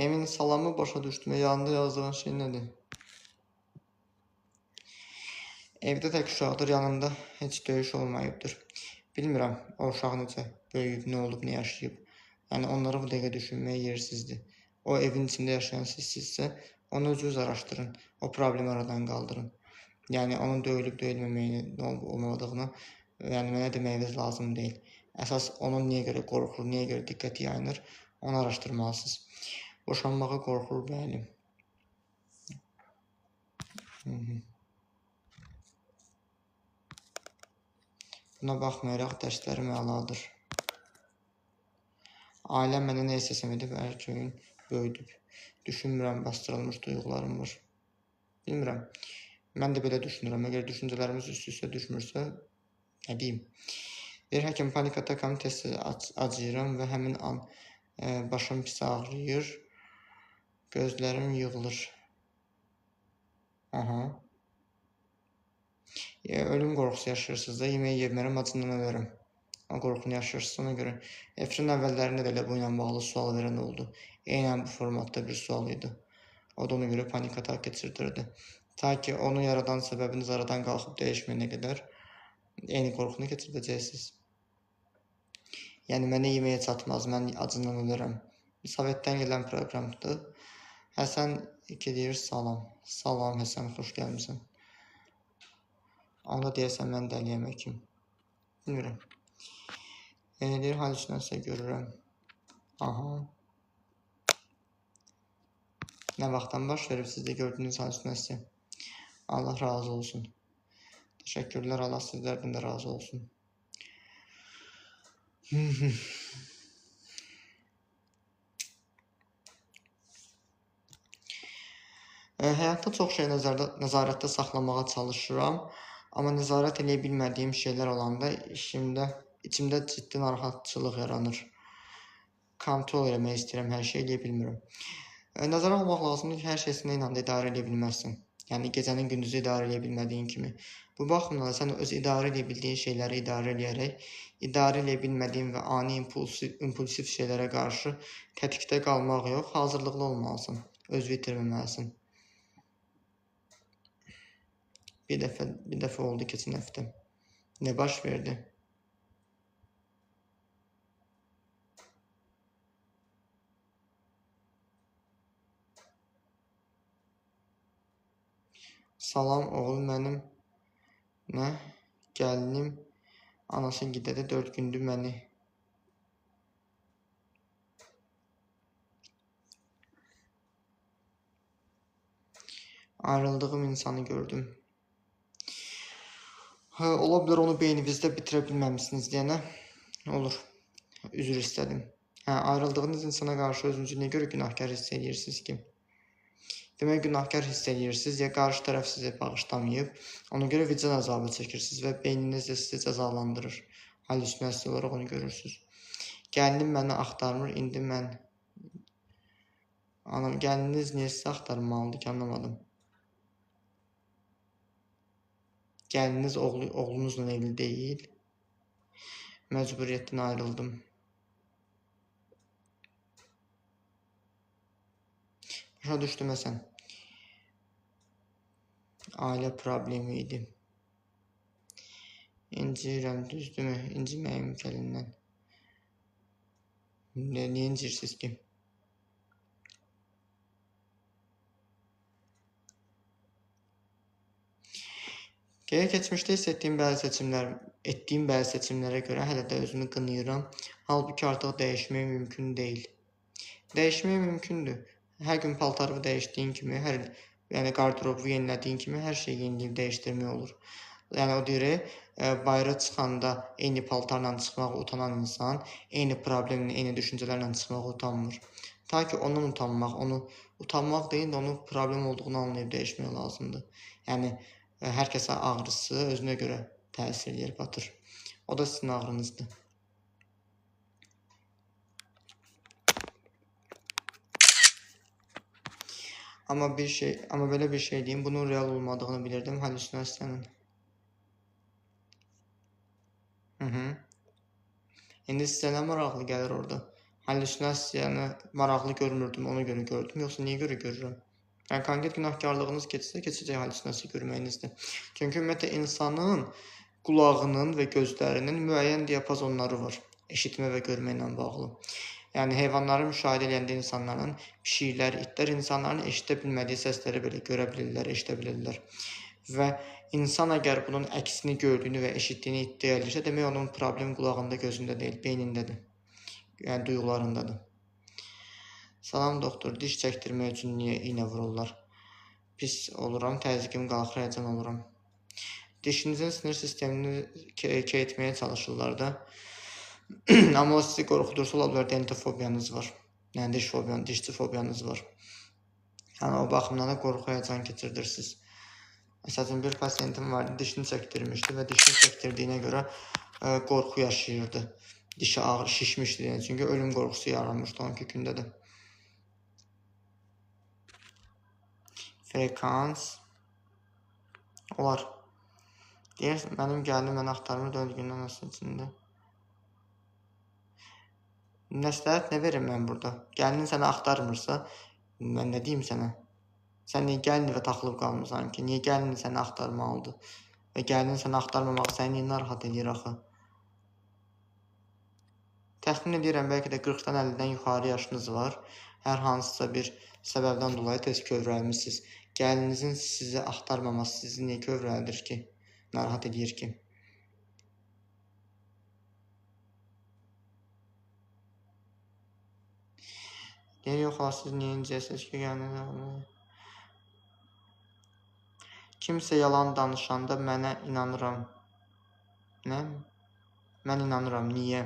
Emin salamı başa düşdüm. Yanında yazdığın şey nədir? Evdə tək uşaqdır, yanında heç döyüş olmayıbdır. Bilmirəm, o uşaq necə böyüyüb, nə olub, nə yaşayıb. Yəni, onları bu dəqiqə düşünmək yersizdir. O evin içində yaşayan sizsə, onu özünüz araşdırın, o problemi aradan qaldırın. Yəni, onun döyülüb, döyülməməyini, nə olub, olmadığını, yəni, mənə deməyiniz lazım deyil. Əsas onun niyə görə qorxur, niyə görə diqqəti yayınır, onu araşdırmalısınız. Boşanmağa qorxur, bəli. Buna baxmayaraq, dərslərim əladır. Ailəm mənə nə istəsəm edib, hər gün böyüdüb. Düşünmürəm, bastırılmış duyğularım var. Bilmirəm. Mən də belə düşünürəm. Əgər düşüncələrimiz üst-üstə düşmürsə, nə deyim? Bir həkim panik atakam tez acıyıram və həmin an başım pis ağrıyır, gözlərim yığılır. Aha. Ölüm qorxusu yaşayırsınız da, yemək yemərəm, acından ölərəm. O qorxunu yaşayırsınız, ona görə. Efrin əvvəllərində də elə bu ilə bağlı sual verən oldu. Eynən bu formatda bir sual idi. O da ona görə panik atak keçirdirdi. Ta ki onu yaradan səbəbiniz aradan qalxıb dəyişməyənə qədər eyni qorxunu keçirdəcəksiniz. Yəni, mənə yeməyə çatmaz, mən acından ölərəm. Sovetdən gələn proqramdır. Həsən 2 deyir, salam. Salam Həsən, xoş gəlmişsən. Onda deyəsən, mən dəliyəm həkim. Bilmirəm. Deyir, halüsinasiya görürəm. Aha. Nə vaxtdan baş verib sizdə gördüyünüz halüsinasiya? Allah razı olsun. Təşəkkürlər, Allah sizlərdən də razı olsun. Həyatda çox şey nəzarətdə saxlamağa çalışıram. Amma nəzarət eləyə bilmədiyim şeylər olanda içimdə ciddi narahatçılıq yaranır. Kontrol eləmək istəyirəm, hər şey eləyə bilmirəm. Nəzərə almaq lazımdır ki, hər şeysini ilə də idarə eləyə bilməzsən. Yəni, gecənin gündüzü idarə eləyə bilmədiyin kimi. Bu baxımdan sən öz idarə eləyə bildiyin şeyləri idarə eləyərək, idarə eləyə bilmədiyin və ani impulsiv şeylərə qarşı tətikdə qalmaq yox, hazırlıqlı olmalısan, özünü itirməməlisən. Bir dəfə oldu keçən həftə. Nə baş verdi? Salam, oğlum mənim, nə? Gəlinim, anası gidədə 4 gündür məni. Ayrıldığım insanı gördüm. Ola bilər onu beyninizdə bitirə bilməmişsiniz deyənə. Olur. Üzr istədim. Ayrıldığınız insana qarşı özünüzü nə görə günahkar hiss edirsiniz ki? Demək, günahkar hiss edirsiniz, ya qarşı tərəf sizi bağışlamayıb, ona görə vicdan əzabı çəkirsiniz və beyniniz də sizi cəzalandırır. Halüsinasiya olaraq onu görürsünüz. Gəlinim məni axtarmır, indi mən... Gəlininiz niyə sizi axtarmalıdır ki, anlamadım. Gəlininiz oğlunuzla evli deyil. Məcburiyyətdən ayrıldım. Başa düşdüm Həsən. Ailə problemi idi. İncirəm, düzdürmü? İnciməyim gəlindən. Niyə incirsiniz ki? Keçmişdə hiss etdiyim bəzi seçimlərə görə hələ də özümü qınayıram. Halbuki artıq dəyişmək mümkün deyil. Dəyişmək mümkündür. Hər gün paltarımı dəyişdiyin kimi, yəni qardırobu yenilədiyin kimi hər şeyi yeniləyib dəyişdirmək olur. Yəni o deyir, bayıra çıxanda eyni paltarla çıxmağa utanan insan, eyni problemlə, eyni düşüncələrlə çıxmağa utanmır. Ta ki ondan utanmaq deyil də onun problem olduğunu anlayıb dəyişmək lazımdır. Yəni hər kəsə ağrısı özünə görə təsir edir, batır. O da sizin ağrınızdır. Amma belə bir şey deyim, bunun real olmadığını bilirdim, halüsinasiyanın. İndi sizə nə maraqlı gəlir orada? Hallüsinasiyanı maraqlı görmürdüm, ona görə gördüm, yoxsa niyə görə görürəm? Yəni konkret günahkarlığınız keçəcək hallüsinasiya görməyinizdir. Çünki ümumiyyətlə insanın qulağının və gözlərinin müəyyən diapazonları var, eşitmə və görmə ilə bağlı. Yəni heyvanları müşahidə edəndə insanların, pişiklər, itlər insanların eşidə bilmədiyi səsləri belə görə bilirlər, eşidə bilirlər. Və insan əgər bunun əksini gördüyünü və eşitdiyini iddia edirsə, demək onun problem qulağında, gözündə deyil, beynindədir. Yəni duyğularındadır. Salam doktor, diş çəkdirmək üçün niyə iynə vururlar? Pis oluram, təzyiqim qalxır, həyəcan oluram. Dişinizin sinir sistemini keyitməyə çalışırlar da. Amma o sizi qorxudursa, ola bilər dentofobiyanız var. Yəni dişçi fobiyanız var. Yəni o baxımdan da qorxu, həyəcan keçirirsiniz. Məsələn, bir pasiyentim vardı, dişini çəkdirmişdi və dişini çəkdirdiyinə görə qorxu yaşayırdı. Dişi ağır, şişmişdi, yəni, çünki ölüm qorxusu yaranmışdı onun kökündə də. Frekans olar. Deyir, mənim gəlinim məni axtarmır 4 gündən içində. Məsləhət nə verim mən burada? Gəlinin səni axtarmırsa, mən nə deyim sənə? Sən niyə gəlinivə taxılıb qalmısan ki? Niyə gəlinin səni axtarmalıdır? Və gəlinin səni axtarmamaq səni niyə narahat edir axı? Təxmin edirəm, bəlkə də 40-dan 50-dən yuxarı yaşınız var. Hər hansısa bir səbəbdən dolayı tez kövrəlmişsiniz. Gəlinizin sizi axtarmaması sizi niyə kövrəldir ki? Narahat edir ki? Deyir, yox, siz niyə incəsiniz ki, gəliniz? Kimsə yalan danışanda mənə inanıram. Nə? Mən inanıram, niyə?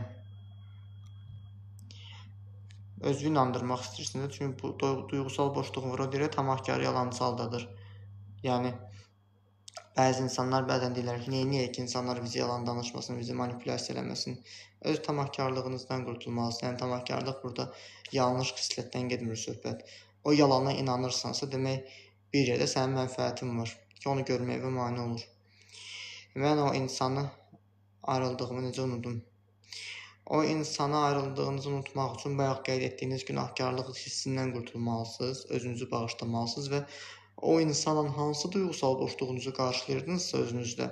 Özünü inandırmaq istəyirsiniz, çünki bu duyğusal boşluğun var, o deyir, tamahkarı yalancı aldadır. Yəni, bəzi insanlar bəzən deyirlər ki, niyə ki, insanlar bizi yalan danışmasın, bizi manipulyasiya eləməsin. Öz tamahkarlığınızdan qurtulmalısınız. Yəni, tamahkarlıq burada yanlış xislətdən getmir söhbət. O yalana inanırsansa, demək, bir yerdə sənin mənfəətin var ki, onu görməyəvə mane olur. Mən o insanı ayrıldığımı necə unudum? O insana ayrıldığınızı unutmaq üçün bayaq qeyd etdiyiniz günahkarlıq hissindən qurtulmalısınız, özünüzü bağışlamalısınız və o insanla hansı duyğusal boşluğunuzu qarşılayırdınızsa özünüzdə,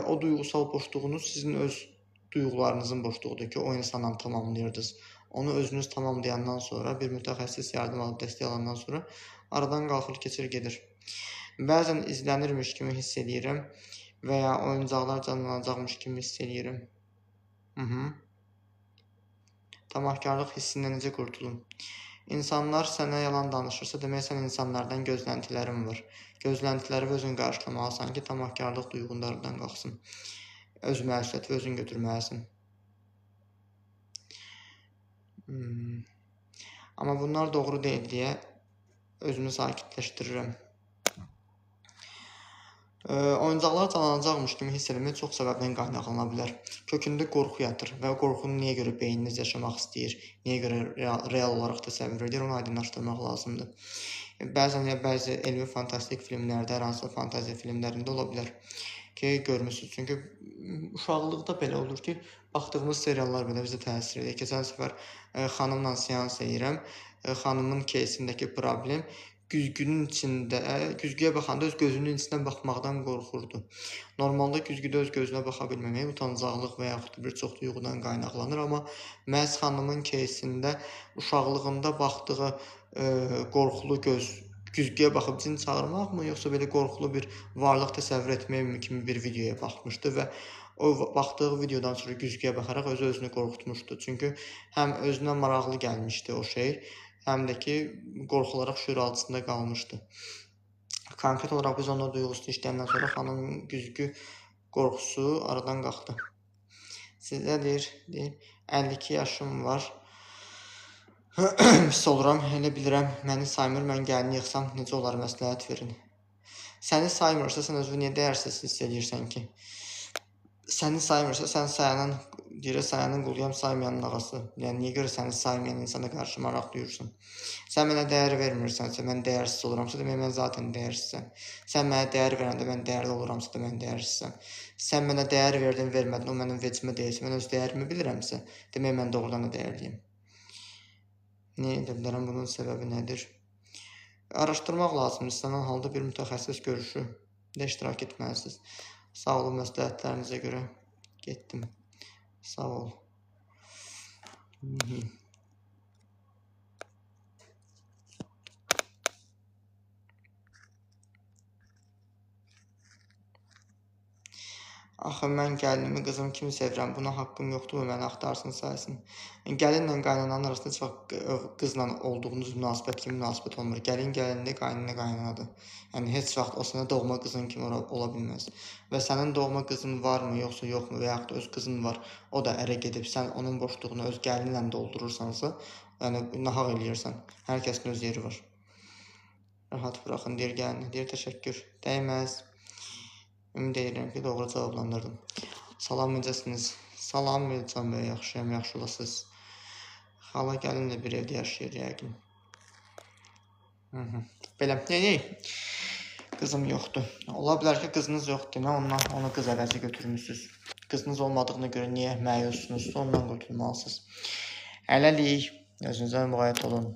o duyğusal boşluğunuz sizin öz duyğularınızın boşluğudur ki, o insanla tamamlayırdınız. Onu özünüz tamamlayandan sonra, bir mütəxəssis yardım alıb dəstək alandan sonra aradan qalxır, keçir, gedir. Bəzən izlənirmiş kimi hiss edirəm və ya oyuncaqlar canlanacaqmış kimi hiss edirəm. Tamahkarlıq hissindən necə qurtulun? İnsanlar sənə yalan danışırsa, demək sən insanlardan gözləntilərin var. Gözləntiləri özün qarşılamalısan ki, tamahkarlıq duyğunlarından qalxsın. Öz məsuliyyəti özün götürməlisin. Amma bunlar doğru deyil deyə özümü sakitləşdirirəm. Oyuncaqlar canlanacaqmış kimi hiss eləmək çox səbəbdən qaynaqlana bilər. Kökündə qorxu yatır və o qorxunu niyə görə beyniniz yaşamaq istəyir, niyə görə real olaraq təsəvvür edir, onu aydınlaşdırmaq lazımdır. Bəzən ya bəzi elmi fantastik filmlərdə, hər hansı fantaziya filmlərində ola bilər ki, görmüsünüz. Çünki uşaqlıqda belə olur ki, baxdığımız seriallar belə bizə təsir edir. Keçən səfər xanımla seans edirəm. Xanımın keysindəki problem güzgünün içində, güzgüyə baxanda öz gözünün içindən baxmaqdan qorxurdu. Normalda güzgüdə öz gözünə baxa bilməmək utancaqlıq və yaxud bir çox duyğudan qaynaqlanır, amma məhz xanımın keysində uşaqlığında baxdığı qorxulu göz, güzgüyə baxıb cin çağırmaqmı, yoxsa belə qorxulu bir varlıq təsəvvür etmək kimi bir videoya baxmışdı və o baxdığı videodan sonra güzgüyə baxaraq özünü qorxutmuşdu. Çünki həm özünə maraqlı gəlmişdi o şey, həm də ki, qorxularaq şüur altında qalmışdı. Konkret olaraq biz onun duyğusunu işləyəndən sonra xanımın güzgü qorxusu aradan qalxdı. Sizə deyir, 52 yaşım var, pis oluram, elə bilirəm, məni saymır, mən gəlini yıxsam, necə olar, məsləhət verin. Səni saymırsa, sən özünü niyə dəyərsiz hiss edirsən ki? Səni saymırsa, sən sayanın quluyam, saymayanın ağası. Yəni, niyə görə səni saymayan insana qarşı maraq duyursun? Sən mənə dəyər vermirsənsə, mən dəyərsiz oluramsa, demək, mən zaten dəyərsizəm. Sən mənə dəyər verəndə, mən dəyərli oluramsa da, mən dəyərsizəm. Sən mənə dəyər verdin, vermədin, o mənim vecimə deyilsə, mən öz dəyərimi bilirəmsə, demək, mən doğrudan da dəyərliyim. Nə edə bilərəm, bunun səbəbi nədir? Araşdırmaq lazımdır. İstənilən halda bir mütəxəssis görüşü də iştirak etməlisiniz. Sağ olun məsləhətlərinizə görə. Getdim. Sağ ol. Axı mən gəlinimi, qızım kimi sevirəm. Buna haqqım yoxdur mu? Məni axtarsın, saysın. Gəlinlə qaynananın arasında çox qızla olduğunuz münasibət kimi münasibət olmur. Gəlin gəlindir, qaynana qaynanadır. Yəni heç vaxt o sənə doğma qızın kimi ola bilməz. Və sənin doğma qızın varmı, yoxsa yoxmu və yaxud da öz qızın var, o da ərə gedib, sən onun boşluğunu öz gəlinlə doldurursansa, yəni nahaq eləyirsən. Hər kəsin öz yeri var. Rahat buraxın, deyir gəlini, deyir təşəkkür, dəyməz. Ümid edirəm ki, doğru cavablandırdım. Salam, necəsiniz? Salam, Melcan bəy, yaxşıyam, yaxşı olasınız. Xala gəlinlə bir evdə yaşayır, yəqin. Belə, neyək? Qızım yoxdur. Ola bilər ki, qızınız yoxdur, onu qız əvəzi götürmüşsünüz. Qızınız olmadığına görə niyə məyussunuz, ondan qurtulmalısınız. Hələlik, özünüzə müğayət olun.